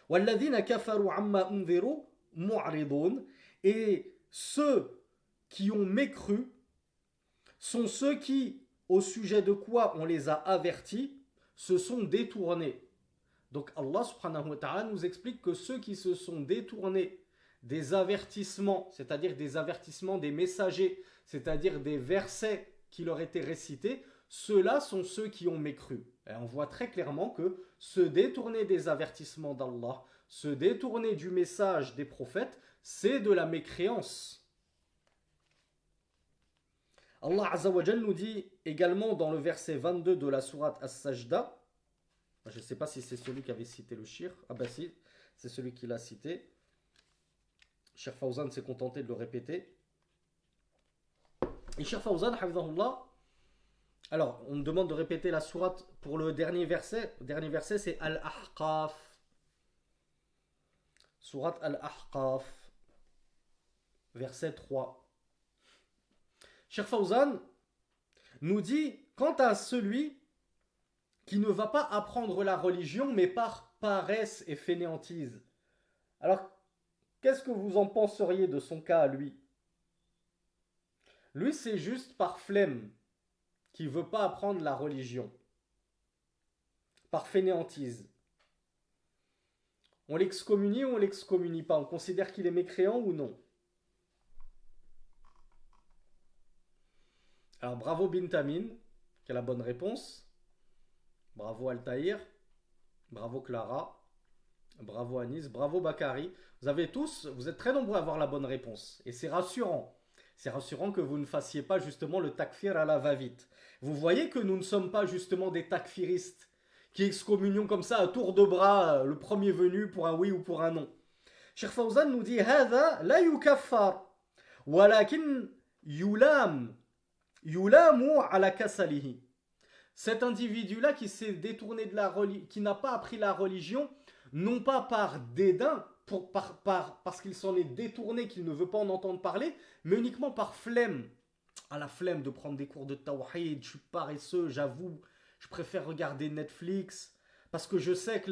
وَالَّذِينَ كَفَرُوا عَمَّا أُنذِرُوا مُعْرِضُونَ, et ceux qui ont mécru sont ceux qui, au sujet de quoi on les a avertis, se sont détournés. Donc Allah subhanahu wa ta'ala nous explique que ceux qui se sont détournés des avertissements, c'est-à-dire des avertissements des messagers, c'est-à-dire des versets qui leur étaient récités, ceux-là sont ceux qui ont mécru. Et on voit très clairement que se détourner des avertissements d'Allah, se détourner du message des prophètes, c'est de la mécréance. Allah Azza wa Jal nous dit également dans le verset 22 de la sourate As-Sajda, je ne sais pas si c'est celui qui avait cité le shir, ah ben si, c'est celui qui l'a cité. Cheikh Fawzan s'est contenté de le répéter. Et Cheikh Fawzan, hafidhahullah, alors on me demande de répéter la sourate pour le dernier verset. Le dernier verset c'est Al-Ahqaf. Sourate Al-Ahqaf, verset 3. Cheikh Fawzan nous dit, quant à celui qui ne va pas apprendre la religion, mais par paresse et fainéantise. Alors, qu'est-ce que vous en penseriez de son cas à lui? Lui, c'est juste par flemme qu'il ne veut pas apprendre la religion. Par fainéantise. On l'excommunie ou on l'excommunie pas? On considère qu'il est mécréant ou non? Alors, bravo Bintamin, qui a la bonne réponse. Bravo Altaïr. Bravo Clara. Bravo Anis. Bravo Bakari. Vous êtes très nombreux à avoir la bonne réponse. Et c'est rassurant. C'est rassurant que vous ne fassiez pas justement le takfir à la va-vite. Vous voyez que nous ne sommes pas justement des takfiristes qui excommunions comme ça à tour de bras le premier venu pour un oui ou pour un non. Cheikh Fawzan nous dit هذا لا يكفر ولكن يلام على كسله. Cet individu-là qui s'est détourné de la religion, qui n'a pas appris la religion, non pas par dédain, parce qu'il s'en est détourné, qu'il ne veut pas en entendre parler, mais uniquement par flemme. À la flemme de prendre des cours de tawhid, je suis paresseux, j'avoue, je préfère regarder Netflix, parce que je sais que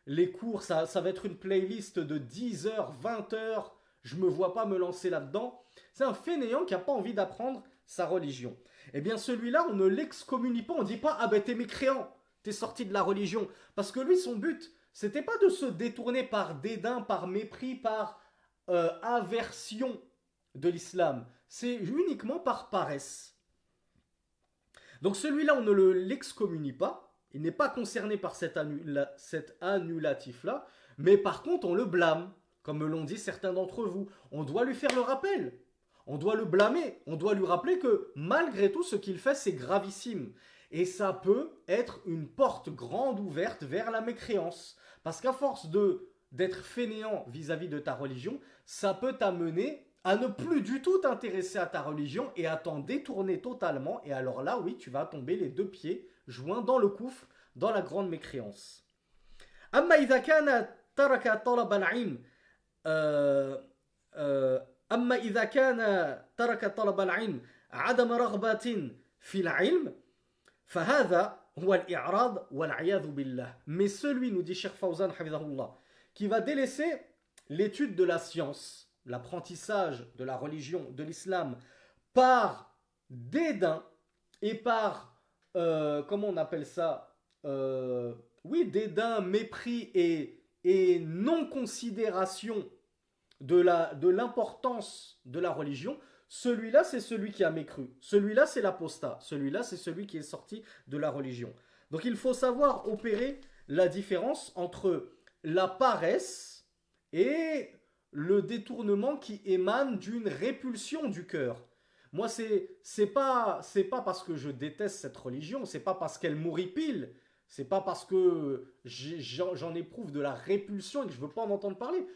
les cours, ça va être une playlist de 10 heures, 20 heures, je ne me vois pas me lancer là-dedans. C'est un fainéant qui n'a pas envie d'apprendre sa religion. Eh bien celui-là, on ne l'excommunie pas, on ne dit pas « Ah ben t'es mécréant, t'es sorti de la religion ». Parce que lui, son but, c'était pas de se détourner par dédain, par mépris, par aversion de l'islam. C'est uniquement par paresse. Donc celui-là, on ne l'excommunie pas, il n'est pas concerné par cet annulatif-là, mais par contre, on le blâme, comme l'ont dit certains d'entre vous. On doit lui faire le rappel. On doit le blâmer, on doit lui rappeler que malgré tout ce qu'il fait c'est gravissime. Et ça peut être une porte grande ouverte vers la mécréance. Parce qu'à force d'être fainéant vis-à-vis de ta religion, ça peut t'amener à ne plus du tout t'intéresser à ta religion et à t'en détourner totalement. Et alors là, oui, tu vas tomber les deux pieds joints dans le gouffre, dans la grande mécréance. Amma idha kana taraka talab al-ilm أما إذا كان ترك طلب العلم عدم رغبة في العلم فهذا هو الإعراض والعياذ بالله. Mais celui, nous dit Cheikh Fawzan hafidhahullah, qui va délaisser l'étude de la science, l'apprentissage de la religion, de l'islam, par dédain et par, comment on appelle ça, oui, dédain, mépris et non-considération de l'importance de la religion, celui-là c'est celui qui a mécru, celui-là c'est l'apostat, celui-là c'est celui qui est sorti de la religion. Donc il faut savoir opérer la différence entre la paresse et le détournement qui émane d'une répulsion du cœur. Moi c'est pas parce que je déteste cette religion, c'est pas parce qu'elle m'horripile, c'est pas parce que j'en éprouve de la répulsion et que je veux pas en entendre parler.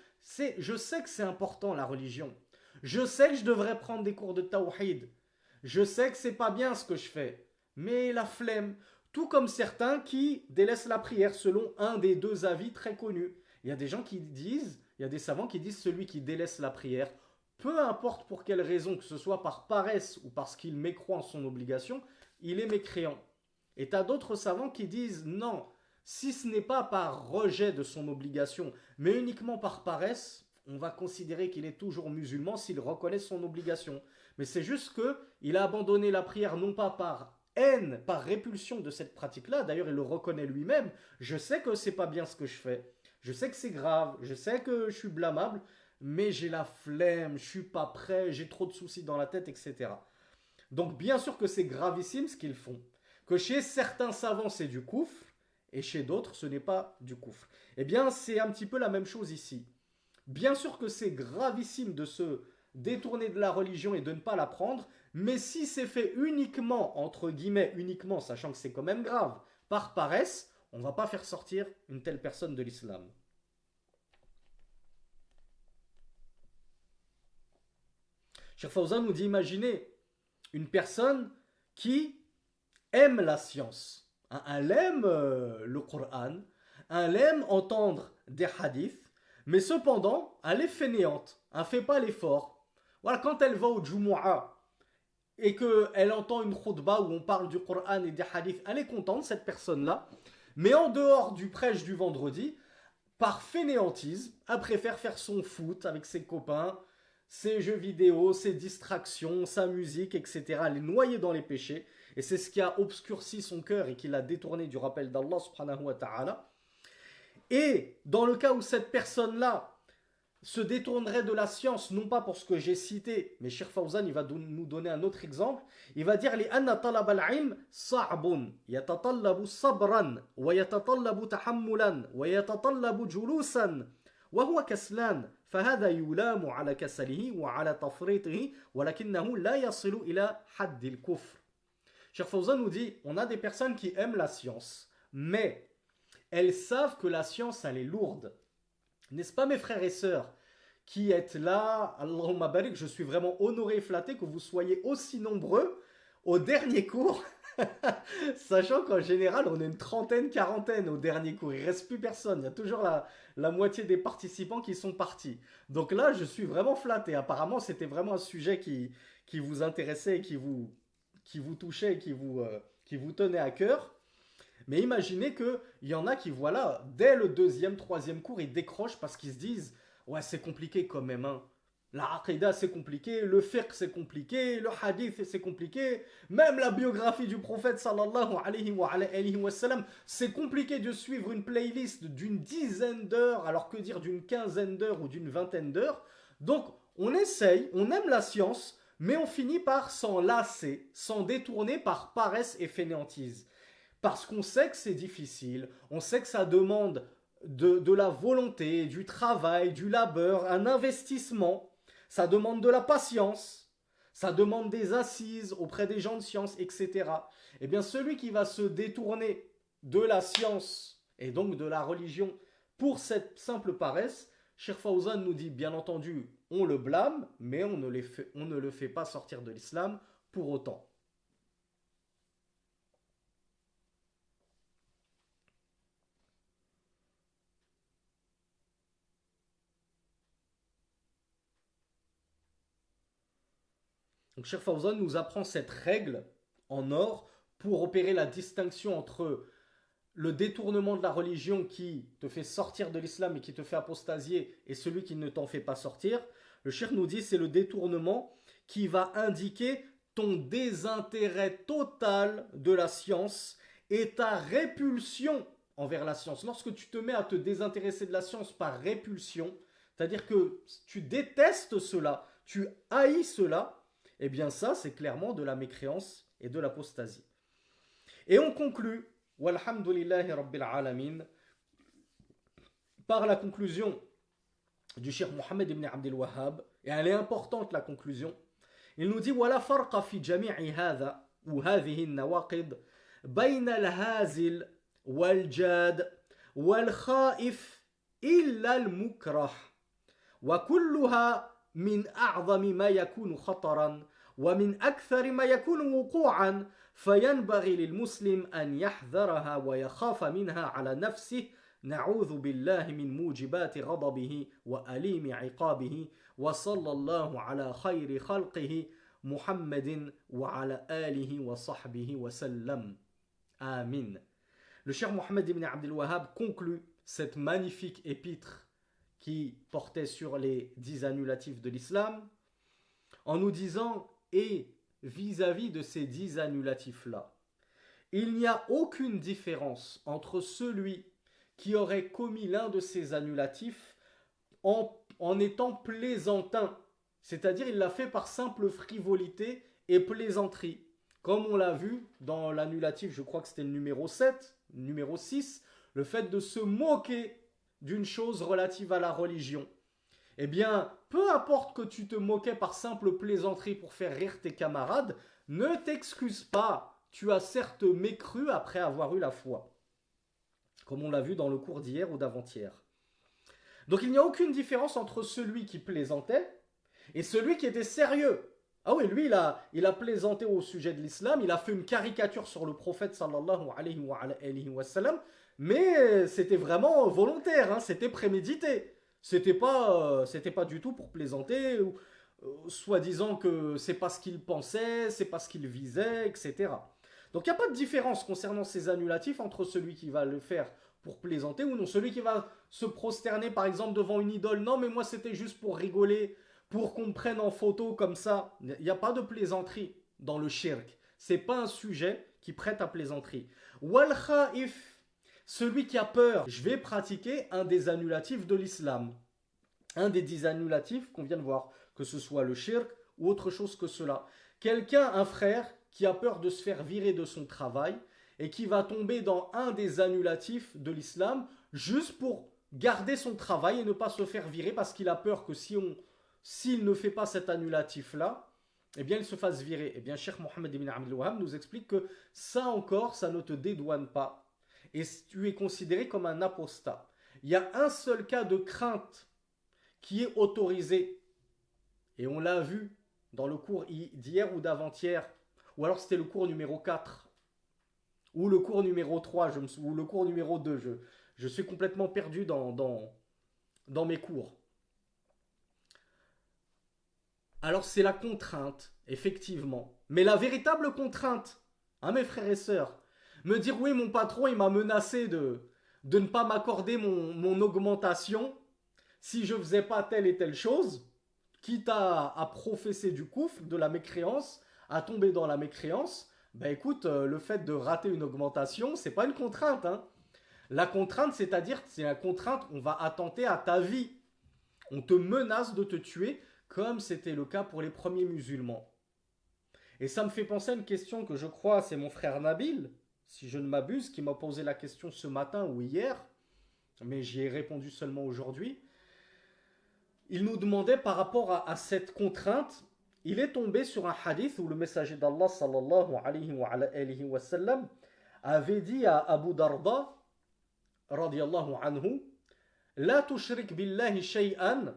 Je sais que c'est important la religion. Je sais que je devrais prendre des cours de tawhid. Je sais que c'est pas bien ce que je fais. Mais la flemme. Tout comme certains qui délaissent la prière selon un des deux avis très connus. Il y a des gens qui disent, il y a des savants qui disent celui qui délaisse la prière, peu importe pour quelle raison, que ce soit par paresse ou parce qu'il mécroit en son obligation, il est mécréant. Et tu as d'autres savants qui disent non. Si ce n'est pas par rejet de son obligation, mais uniquement par paresse, on va considérer qu'il est toujours musulman s'il reconnaît son obligation. Mais c'est juste qu'il a abandonné la prière non pas par haine, par répulsion de cette pratique-là. D'ailleurs, il le reconnaît lui-même. Je sais que c'est pas bien ce que je fais. Je sais que c'est grave. Je sais que je suis blâmable. Mais j'ai la flemme, je suis pas prêt, j'ai trop de soucis dans la tête, etc. Donc bien sûr que c'est gravissime ce qu'ils font. Que chez certains savants, c'est du koufr. Et chez d'autres, ce n'est pas du koufr. Eh bien, c'est un petit peu la même chose ici. Bien sûr que c'est gravissime de se détourner de la religion et de ne pas l'apprendre, mais si c'est fait uniquement, entre guillemets, uniquement, sachant que c'est quand même grave, par paresse, on ne va pas faire sortir une telle personne de l'islam. Cheikh Fawzan nous dit, imaginez une personne qui aime la science. Elle aime le Coran, elle aime entendre des hadiths, mais cependant, elle est fainéante, elle ne fait pas l'effort. Voilà, quand elle va au Jumu'ah et qu'elle entend une khutbah où on parle du Coran et des hadiths, elle est contente, cette personne-là. Mais en dehors du prêche du vendredi, par fainéantise, elle préfère faire son foot avec ses copains, ses jeux vidéo, ses distractions, sa musique, etc. Elle est noyée dans les péchés. Et c'est ce qui a obscurci son cœur et qui l'a détourné du rappel d'Allah subhanahu wa ta'ala. Et dans le cas où cette personne-là se détournerait de la science, non pas pour ce que j'ai cité, mais Cheikh Fawzan il va nous donner un autre exemple. Il va dire لأن طلب العلم صعب يتطلب صبرا ويتطلب تحملا ويتطلب جلوسا وهو كسلان فهذا يلام على كسله وعلى تفريطه ولكنه لا يصل إلى حد الكفر. Cheikh Fawzan nous dit, on a des personnes qui aiment la science, mais elles savent que la science elle est lourde. N'est-ce pas mes frères et sœurs qui êtes là, Allahumma barik, je suis vraiment honoré et flatté que vous soyez aussi nombreux au dernier cours, sachant qu'en général on est une trentaine, quarantaine au dernier cours, il ne reste plus personne, il y a toujours la moitié des participants qui sont partis. Donc là je suis vraiment flatté, apparemment c'était vraiment un sujet qui vous intéressait et qui vous touchait et qui vous tenait à cœur. Mais imaginez qu'il y en a qui, voilà, dès le deuxième, troisième cours, ils décrochent parce qu'ils se disent « Ouais, c'est compliqué quand même, hein. La aqidah, c'est compliqué, le fiqh, c'est compliqué, le hadith, c'est compliqué, même la biographie du prophète, sallallahu alayhi wa sallam, c'est compliqué de suivre une playlist d'une dizaine d'heures, alors que dire d'une quinzaine d'heures ou d'une vingtaine d'heures. Donc, on essaye, on aime la science, mais on finit par s'en lasser, s'en détourner par paresse et fainéantise. Parce qu'on sait que c'est difficile, on sait que ça demande de la volonté, du travail, du labeur, un investissement, ça demande de la patience, ça demande des assises auprès des gens de science, etc. Eh bien, celui qui va se détourner de la science et donc de la religion pour cette simple paresse, Cheikh Fawzan nous dit, bien entendu, on le blâme, mais on ne le fait pas sortir de l'islam pour autant. Donc Cheikh Fawzan nous apprend cette règle en or pour opérer la distinction entre le détournement de la religion qui te fait sortir de l'islam et qui te fait apostasier et celui qui ne t'en fait pas sortir. Le Cheikh nous dit c'est le détournement qui va indiquer ton désintérêt total de la science et ta répulsion envers la science. Lorsque tu te mets à te désintéresser de la science par répulsion, c'est-à-dire que tu détestes cela, tu haïs cela, eh bien ça, c'est clairement de la mécréance et de l'apostasie. Et on conclut, walhamdulillahi rabbil alamin, par la conclusion du Cheikh Mohammed ibn Abdel Wahhab, et elle est importante la conclusion. Il nous dit ولا فرق في جميع هذا وهذه النواقض بين الهازل والجاد والخائف إلا المكره وكلها من أعظم ما يكون خطرا ومن أكثر ما يكون وقوعا فينبغي للمسلم أن يحذرها ويخاف منها على نفسه نعوذ بالله من موجبات غضبه وأليم عقابه وصلى الله على خير خلقه محمد وعلى آله وصحبه وسلم آمين. Le Cheikh Mohammed ibn Abdel Wahhab conclut cette magnifique épître qui portait sur les 10 annulatifs de l'islam en nous disant et vis-à-vis de ces 10 annulatifs-là, il n'y a aucune différence entre celui qui aurait commis l'un de ces annulatifs en étant plaisantin, c'est-à-dire il l'a fait par simple frivolité et plaisanterie, comme on l'a vu dans l'annulatif, je crois que c'était le numéro 7, numéro 6, le fait de se moquer d'une chose relative à la religion. Eh bien, peu importe que tu te moquais par simple plaisanterie pour faire rire tes camarades, ne t'excuse pas, tu as certes mécru après avoir eu la foi. Comme on l'a vu dans le cours d'hier ou d'avant-hier. Donc il n'y a aucune différence entre celui qui plaisantait Et celui qui était sérieux, ah oui, lui, il a plaisanté au sujet de l'islam, il a fait une caricature sur le prophète sallallahu alayhi wa sallam, mais c'était vraiment volontaire, hein, c'était prémédité. C'était pas du tout pour plaisanter, ou soi-disant que c'est pas ce qu'il pensait, c'est pas ce qu'il visait, etc. Donc il n'y a pas de différence concernant ces annulatifs entre celui qui va le faire pour plaisanter ou non. Celui qui va se prosterner par exemple devant une idole, non mais moi c'était juste pour rigoler, pour qu'on me prenne en photo comme ça. Il n'y a pas de plaisanterie dans le shirk. C'est pas un sujet qui prête à plaisanterie. Wal khaif, celui qui a peur, je vais pratiquer un des annulatifs de l'islam. Un des 10 annulatifs qu'on vient de voir, que ce soit le shirk ou autre chose que cela. Quelqu'un, un frère, qui a peur de se faire virer de son travail et qui va tomber dans un des annulatifs de l'islam juste pour garder son travail et ne pas se faire virer parce qu'il a peur que s'il ne fait pas cet annulatif-là, eh bien il se fasse virer. Eh bien Cheikh Mohammed ibn Abdel Wahhab nous explique que ça encore, ça ne te dédouane pas et tu es considéré comme un apostat. Il y a un seul cas de crainte qui est autorisé et on l'a vu dans le cours d'hier ou d'avant-hier, ou alors c'était le cours numéro 4, ou le cours numéro 3, ou le cours numéro 2. Je suis complètement perdu dans mes cours. Alors c'est la contrainte, effectivement. Mais la véritable contrainte, hein, mes frères et sœurs, me dire oui, mon patron, il m'a menacé de ne pas m'accorder mon augmentation si je faisais pas telle et telle chose, quitte à professer du kufr, de la mécréance, à tomber dans la mécréance, bah écoute, le fait de rater une augmentation, c'est pas une contrainte, hein. La contrainte, c'est-à-dire, c'est la contrainte, on va attenter à ta vie. On te menace de te tuer, comme c'était le cas pour les premiers musulmans. Et ça me fait penser à une question que je crois, c'est mon frère Nabil, si je ne m'abuse, qui m'a posé la question ce matin ou hier, mais j'y ai répondu seulement aujourd'hui. Il nous demandait par rapport à cette contrainte, il est tombé sur un hadith où le messager d'Allah sallallahu alayhi wa sallam avait dit à Abu Darda radiyallahu anhu La tushrik billahi shay'an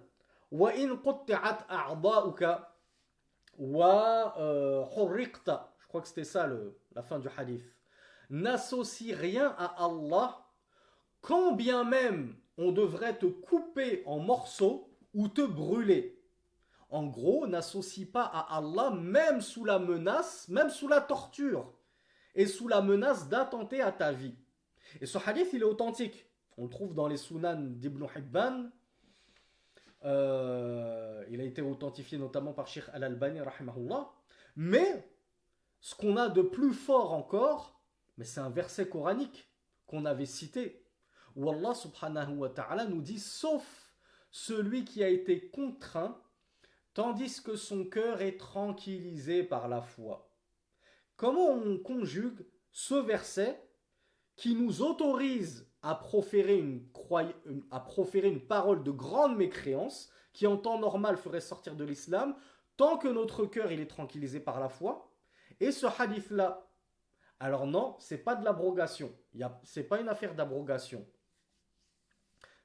wa in qutti'at a'da'uka wa hurriqta. Je crois que c'était ça la fin du hadith. N'associe rien à Allah quand bien même on devrait te couper en morceaux ou te brûler. En gros, n'associe pas à Allah, même sous la menace, même sous la torture, et sous la menace d'attenter à ta vie. Et ce hadith, il est authentique. On le trouve dans les Sunan d'Ibn Hibban. Il a été authentifié notamment par Sheikh Al-Albani, rahimahullah. Mais, ce qu'on a de plus fort encore, mais c'est un verset coranique qu'on avait cité, où Allah subhanahu wa ta'ala nous dit « Sauf celui qui a été contraint, tandis que son cœur est tranquillisé par la foi. » Comment on conjugue ce verset qui nous autorise à proférer une parole de grande mécréance, qui en temps normal ferait sortir de l'islam, tant que notre cœur il est tranquillisé par la foi, et ce hadith-là, alors non, c'est pas de l'abrogation, c'est pas une affaire d'abrogation.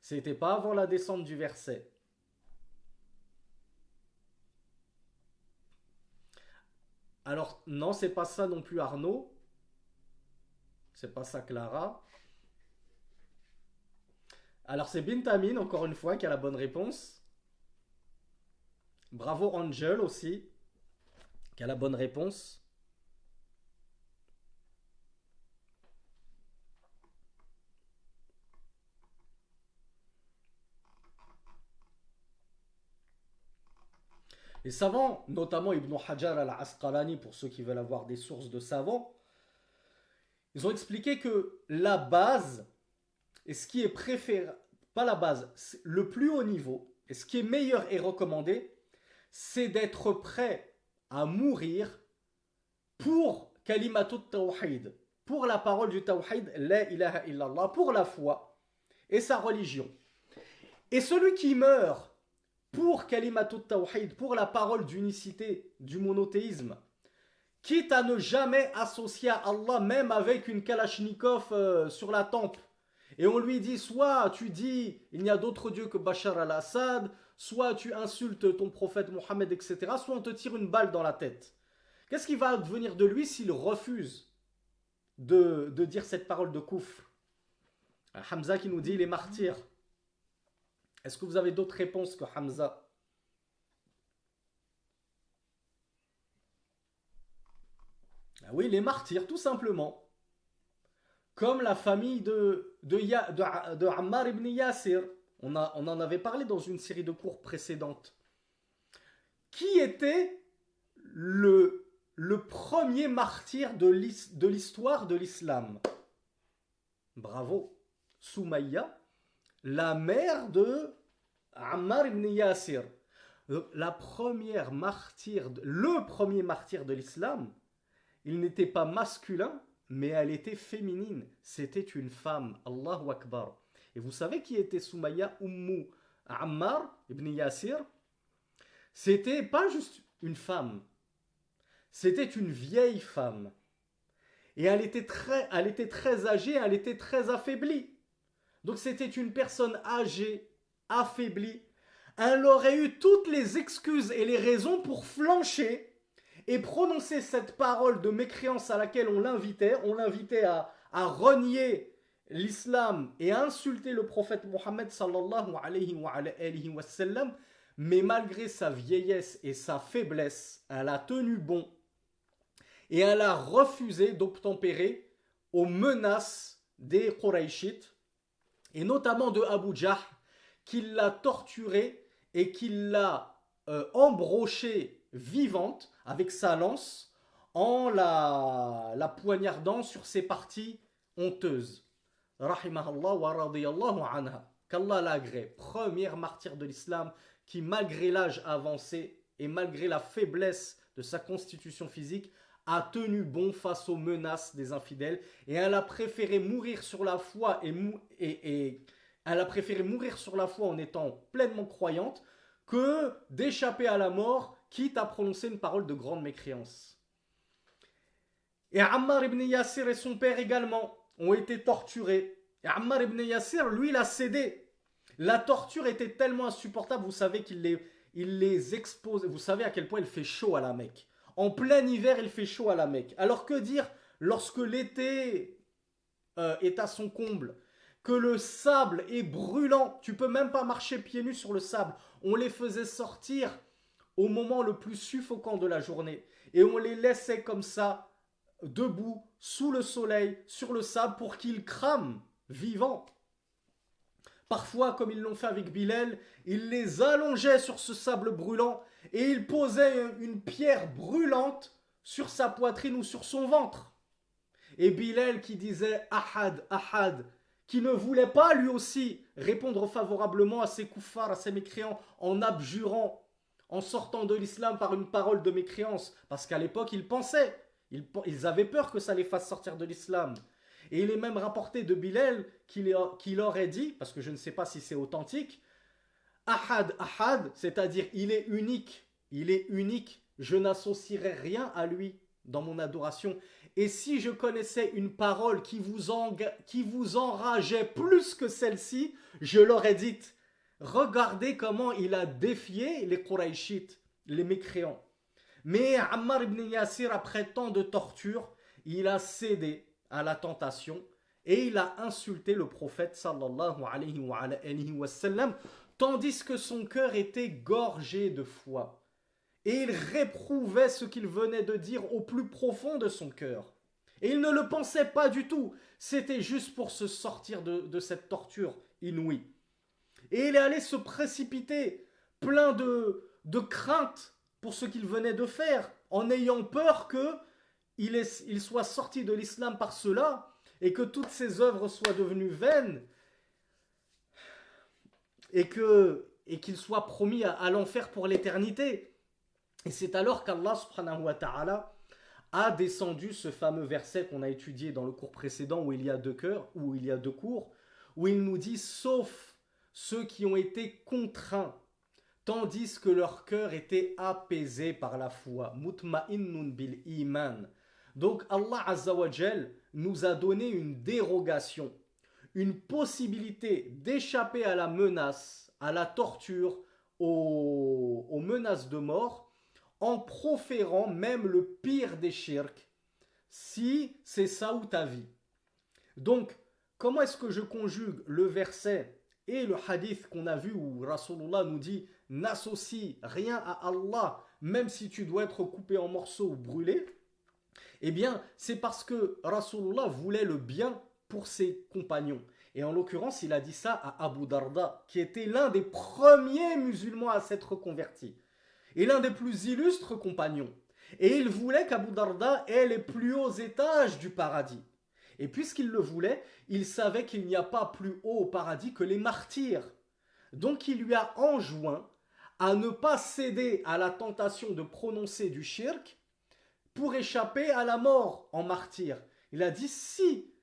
C'était pas avant la descente du verset. Alors, non, c'est pas ça non plus, Arnaud. C'est pas ça, Clara. Alors, c'est Bintamin, encore une fois, qui a la bonne réponse. Bravo, Angel aussi, qui a la bonne réponse. Les savants, notamment Ibn Hajar al-Asqalani, pour ceux qui veulent avoir des sources de savants, ils ont expliqué que la base, et ce qui est préféré, pas la base, le plus haut niveau, et ce qui est meilleur et recommandé, c'est d'être prêt à mourir pour kalimatut tawhid, pour la parole du tawhid, la ilaha illallah, pour la foi et sa religion. Et celui qui meurt pour kalimatut tawhid, pour la parole d'unicité, du monothéisme, quitte à ne jamais associer à Allah, même avec une kalachnikov sur la tempe, Et on lui dit, soit tu dis, il n'y a d'autre Dieu que Bachar al-Assad, soit tu insultes ton prophète Mohammed, etc., soit on te tire une balle dans la tête. Qu'est-ce qui va advenir de lui s'il refuse de dire cette parole de koufr? Hamza qui nous dit, il est martyr. Est-ce que vous avez d'autres réponses que Hamza? Ah oui, les martyrs, tout simplement. Comme la famille de Ammar ibn Yasir. On en avait parlé dans une série de cours précédentes. Qui était le premier martyr de l'histoire de l'islam? Bravo. Soumaïa, la mère de Ammar ibn Yasir. Le premier martyr de l'islam, il n'était pas masculin, mais elle était féminine. C'était une femme. Allahu Akbar. Et vous savez qui était Soumaïa Ummu Ammar ibn Yasir? C'était pas juste une femme. C'était une vieille femme. Et elle était très âgée, elle était très affaiblie. Donc c'était une personne âgée, affaiblie. Elle aurait eu toutes les excuses et les raisons pour flancher et prononcer cette parole de mécréance à laquelle on l'invitait à renier l'islam et à insulter le prophète Mohammed sallallahu alayhi wa sallam, mais malgré sa vieillesse et sa faiblesse, elle a tenu bon et elle a refusé d'obtempérer aux menaces des Qurayshites et notamment de Abu Jahl, qui l'a torturée et qui l'a embrochée vivante avec sa lance en la poignardant sur ses parties honteuses. Rahimahallah wa radiyallahu anha. Qu'Allah l'agrée, première martyre de l'islam qui, malgré l'âge avancé et malgré la faiblesse de sa constitution physique, a tenu bon face aux menaces des infidèles et elle a préféré mourir sur la foi elle a préféré mourir sur la foi en étant pleinement croyante que d'échapper à la mort, quitte à prononcer une parole de grande mécréance. Et Ammar ibn Yasir et son père également ont été torturés. Et Ammar ibn Yasir, lui, il a cédé. La torture était tellement insupportable, vous savez qu'il les expose. Vous savez à quel point il fait chaud à la Mecque. En plein hiver, il fait chaud à la Mecque. Alors que dire lorsque l'été est à son comble, que le sable est brûlant, tu peux même pas marcher pieds nus sur le sable. On les faisait sortir au moment le plus suffocant de la journée et on les laissait comme ça, debout, sous le soleil, sur le sable pour qu'ils crament vivants. Parfois, comme ils l'ont fait avec Bilal, ils les allongeaient sur ce sable brûlant et ils posaient une pierre brûlante sur sa poitrine ou sur son ventre. Et Bilal qui disait Ahad, Ahad, qui ne voulait pas lui aussi répondre favorablement à ces kuffars, à ces mécréants, en abjurant, en sortant de l'islam par une parole de mécréance. Parce qu'à l'époque, ils avaient peur que ça les fasse sortir de l'islam. Et il est même rapporté de Bilal qu'il aurait dit, parce que je ne sais pas si c'est authentique, Ahad, Ahad, c'est-à-dire il est unique, je n'associerai rien à lui dans mon adoration. Et si je connaissais une parole qui vous enrageait plus que celle-ci, je l'aurais dite. Regardez comment il a défié les Qurayshites, les mécréants. Mais Ammar ibn Yasir, après tant de tortures, il a cédé à la tentation et il a insulté le prophète sallallahu alayhi wa sallam, tandis que son cœur était gorgé de foi. Et il réprouvait ce qu'il venait de dire au plus profond de son cœur. Et il ne le pensait pas du tout. C'était juste pour se sortir de cette torture inouïe. Et il est allé se précipiter, plein de crainte pour ce qu'il venait de faire, en ayant peur qu'il soit sorti de l'islam par cela, et que toutes ses œuvres soient devenues vaines, et qu'il soit promis à l'enfer pour l'éternité. Et c'est alors qu'Allah subhanahu wa ta'ala a descendu ce fameux verset qu'on a étudié dans le cours précédent où il y a deux cours, où il nous dit sauf ceux qui ont été contraints, tandis que leur cœur était apaisé par la foi. Mutma'innun bil iman. Donc Allah Azza wa Jal nous a donné une dérogation, une possibilité d'échapper à la menace, à la torture, aux menaces de mort, en proférant même le pire des shirks, si c'est ça ou ta vie. Donc, comment est-ce que je conjugue le verset et le hadith qu'on a vu où Rasulullah nous dit n'associe rien à Allah, même si tu dois être coupé en morceaux ou brûlé? Eh bien, c'est parce que Rasulullah voulait le bien pour ses compagnons. Et en l'occurrence, il a dit ça à Abu Darda, qui était l'un des premiers musulmans à s'être converti. Et l'un des plus illustres compagnons. Et il voulait qu'Abu Darda ait les plus hauts étages du paradis. Et puisqu'il le voulait, il savait qu'il n'y a pas plus haut au paradis que les martyrs. Donc il lui a enjoint à ne pas céder à la tentation de prononcer du shirk pour échapper à la mort en martyr. Il a dit, si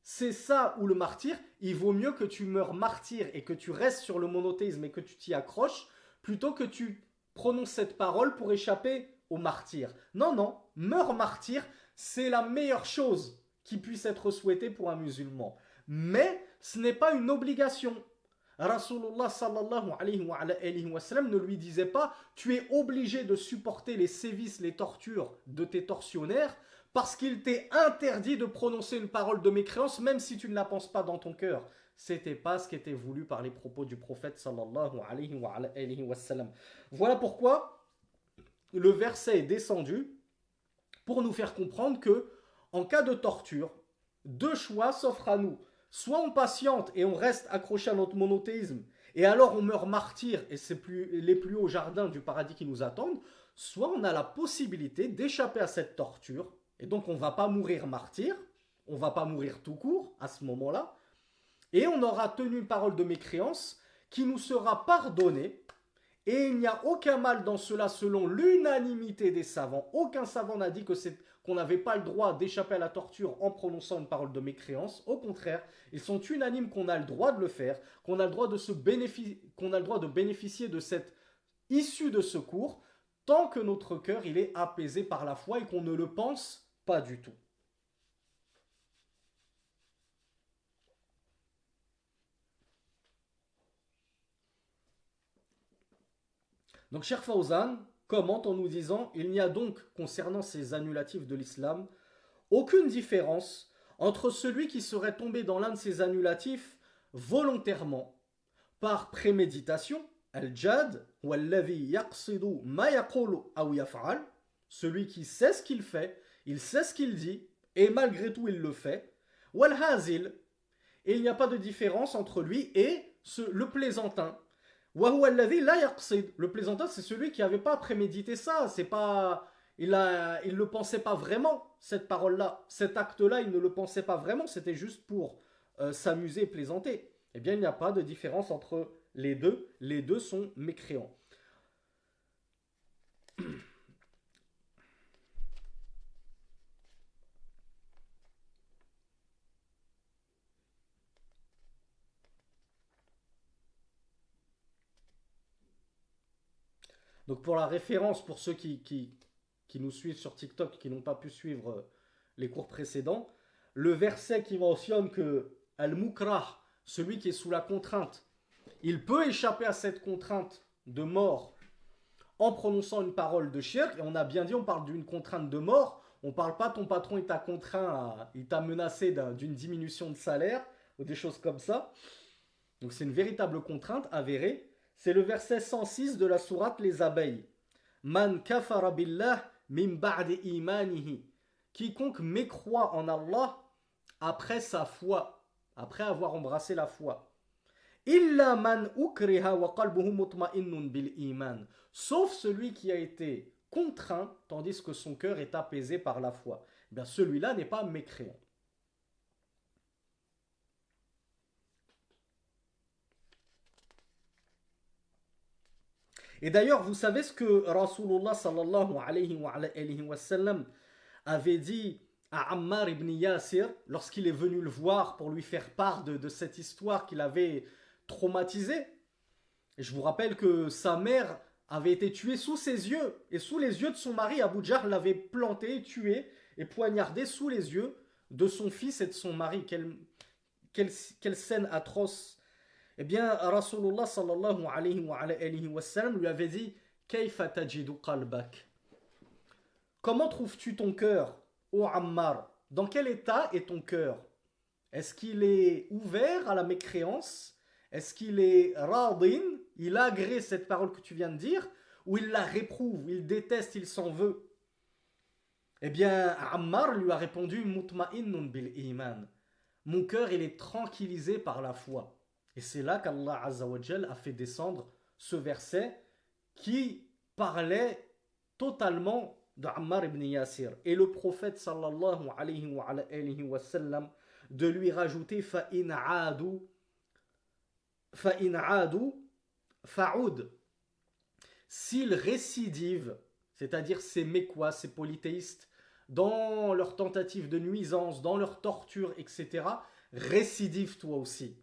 c'est ça ou le martyr, il vaut mieux que tu meurs martyr et que tu restes sur le monothéisme et que tu t'y accroches, plutôt que tu prononces cette parole pour échapper au martyr. Non, non, meurs martyr, c'est la meilleure chose qui puisse être souhaitée pour un musulman. Mais ce n'est pas une obligation. Rasulullah sallallahu alayhi wa sallam ne lui disait pas tu es obligé de supporter les sévices, les tortures de tes tortionnaires parce qu'il t'est interdit de prononcer une parole de mécréance même si tu ne la penses pas dans ton cœur. C'était pas ce qui était voulu par les propos du prophète sallallahu alayhi wa sallam. Voilà pourquoi le verset est descendu pour nous faire comprendre que en cas de torture, deux choix s'offrent à nous. Soit on patiente et on reste accroché à notre monothéisme, et alors on meurt martyr, et c'est les plus hauts jardins du paradis qui nous attendent, soit on a la possibilité d'échapper à cette torture, et donc on ne va pas mourir martyr, on ne va pas mourir tout court à ce moment-là, et on aura tenu une parole de mécréance qui nous sera pardonnée, et il n'y a aucun mal dans cela selon l'unanimité des savants. Aucun savant n'a dit qu'on n'avait pas le droit d'échapper à la torture en prononçant une parole de mécréance. Au contraire, ils sont unanimes qu'on a le droit de le faire, qu'on a le droit de bénéficier de cette issue de secours, tant que notre cœur il est apaisé par la foi et qu'on ne le pense pas du tout. Donc, Cheikh Fawzan commente en nous disant il n'y a donc, concernant ces annulatifs de l'islam, aucune différence entre celui qui serait tombé dans l'un de ces annulatifs volontairement, par préméditation, al-jad, ou al-lavi yaqsidu ma yaqulu aw yaf'al, celui qui sait ce qu'il fait, il sait ce qu'il dit, et malgré tout il le fait, ou al-hazil, et il n'y a pas de différence entre lui et le plaisantin. Le plaisantin, c'est celui qui n'avait pas prémédité ça. C'est pas, il le pensait pas vraiment, cette parole-là. Cet acte-là, il ne le pensait pas vraiment. C'était juste pour s'amuser et plaisanter. Eh bien, il n'y a pas de différence entre les deux. Les deux sont mécréants. Donc pour la référence, pour ceux qui nous suivent sur TikTok, qui n'ont pas pu suivre les cours précédents, le verset qui mentionne que Al-Mukrah, celui qui est sous la contrainte, il peut échapper à cette contrainte de mort en prononçant une parole de shirk, et on a bien dit, on parle d'une contrainte de mort, on ne parle pas ton patron il t'a contraint, il t'a menacé d'une diminution de salaire, ou des choses comme ça. Donc c'est une véritable contrainte avérée. C'est le verset 106 de la sourate Les Abeilles. Man kafara billah min ba'di imanihi. Quiconque mécroit en Allah après sa foi, après avoir embrassé la foi. Illa man ukriha wa qalbuhu mutma'innun bil iman. Sauf celui qui a été contraint, tandis que son cœur est apaisé par la foi. Eh bien, celui-là n'est pas mécréant. Et d'ailleurs, vous savez ce que Rasulullah sallallahu alayhi wa sallam avait dit à Ammar ibn Yasir lorsqu'il est venu le voir pour lui faire part de cette histoire qu'il avait traumatisée. Et je vous rappelle que sa mère avait été tuée sous ses yeux et sous les yeux de son mari. Abu Jahl l'avait planté, tué et poignardé sous les yeux de son fils et de son mari. quelle scène atroce. Eh bien, Rasulullah sallallahu alayhi wa sallam lui avait dit Kayfa tajidu qalbak. Comment trouves-tu ton cœur, ô Ammar? Dans quel état est ton cœur? Est-ce qu'il est ouvert à la mécréance? Est-ce qu'il est radin? Il agrée cette parole que tu viens de dire? Ou il la réprouve, il déteste, il s'en veut? Eh bien, Ammar lui a répondu Mutma'innun bil iman. Mon cœur, il est tranquillisé par la foi. Et c'est là qu'Allah Azza wa Jal a fait descendre ce verset qui parlait totalement d'Ammar ibn Yasir. Et le prophète sallallahu alayhi wa sallam de lui rajouter fa'in aadu fa'oud. S'ils récidivent, c'est-à-dire ces mécois, ces polythéistes, dans leur tentative de nuisance, dans leur torture, etc., récidive toi aussi.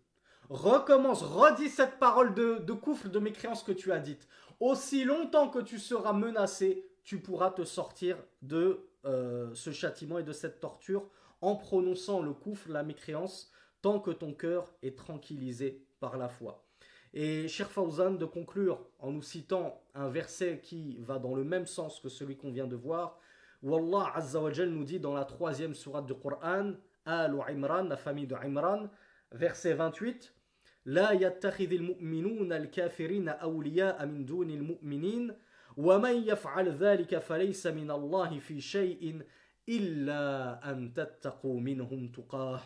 Recommence, redis cette parole de coufre, de mécréance que tu as dite. Aussi longtemps que tu seras menacé, tu pourras te sortir de ce châtiment et de cette torture en prononçant le coufre, la mécréance, tant que ton cœur est tranquillisé par la foi. Et Cheikh Fawzan de conclure en nous citant un verset qui va dans le même sens que celui qu'on vient de voir, où Allah Azza wa Jal nous dit dans la 3e sourate du Coran, Al-Imran, la famille de Imran, verset 28, لا يتخذ المؤمنون الكافرين أولياء من دون المؤمنين ومن يفعل ذلك فليس من الله في شيء إلا أن تتقوا منهم تقاه.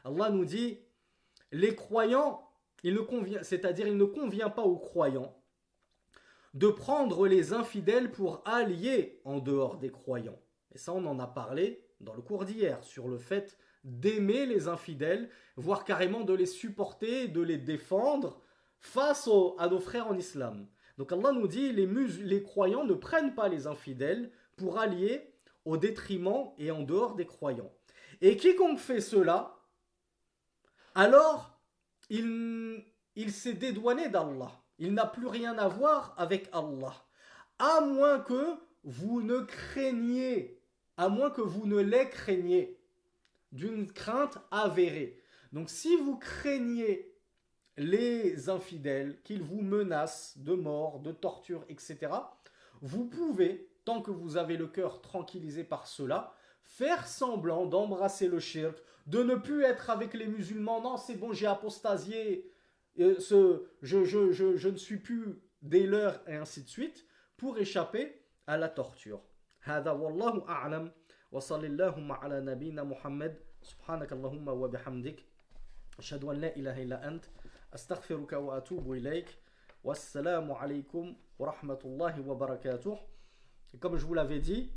Allah nous dit, les croyants, c'est-à-dire il ne convient pas aux croyants de prendre les infidèles pour alliés en dehors des croyants. Et ça, on en a parlé dans le cours d'hier, sur le fait d'aimer les infidèles, voire carrément de les supporter, de les défendre face à nos frères en islam. Donc Allah nous dit, les croyants ne prennent pas les infidèles pour alliés au détriment et en dehors des croyants. Et quiconque fait cela, alors il s'est dédouané d'Allah. Il n'a plus rien à voir avec Allah. À moins que vous ne craigniez, à moins que vous ne les craigniez d'une crainte avérée. Donc si vous craignez les infidèles, qu'ils vous menacent de mort, de torture, etc., vous pouvez, tant que vous avez le cœur tranquillisé par cela, faire semblant d'embrasser le shirk, de ne plus être avec les musulmans. Non, c'est bon, j'ai apostasié, je ne suis plus des leurs, et ainsi de suite, pour échapper à la torture. هذا والله أعلم وصلى اللهم على نبينا محمد سبحانك اللهم وبحمدك أشهد أن لا إله إلا أنت أستغفرك وأتوب إليك والسلام عليكم ورحمة الله وبركاته. Et comme je vous l'avais dit,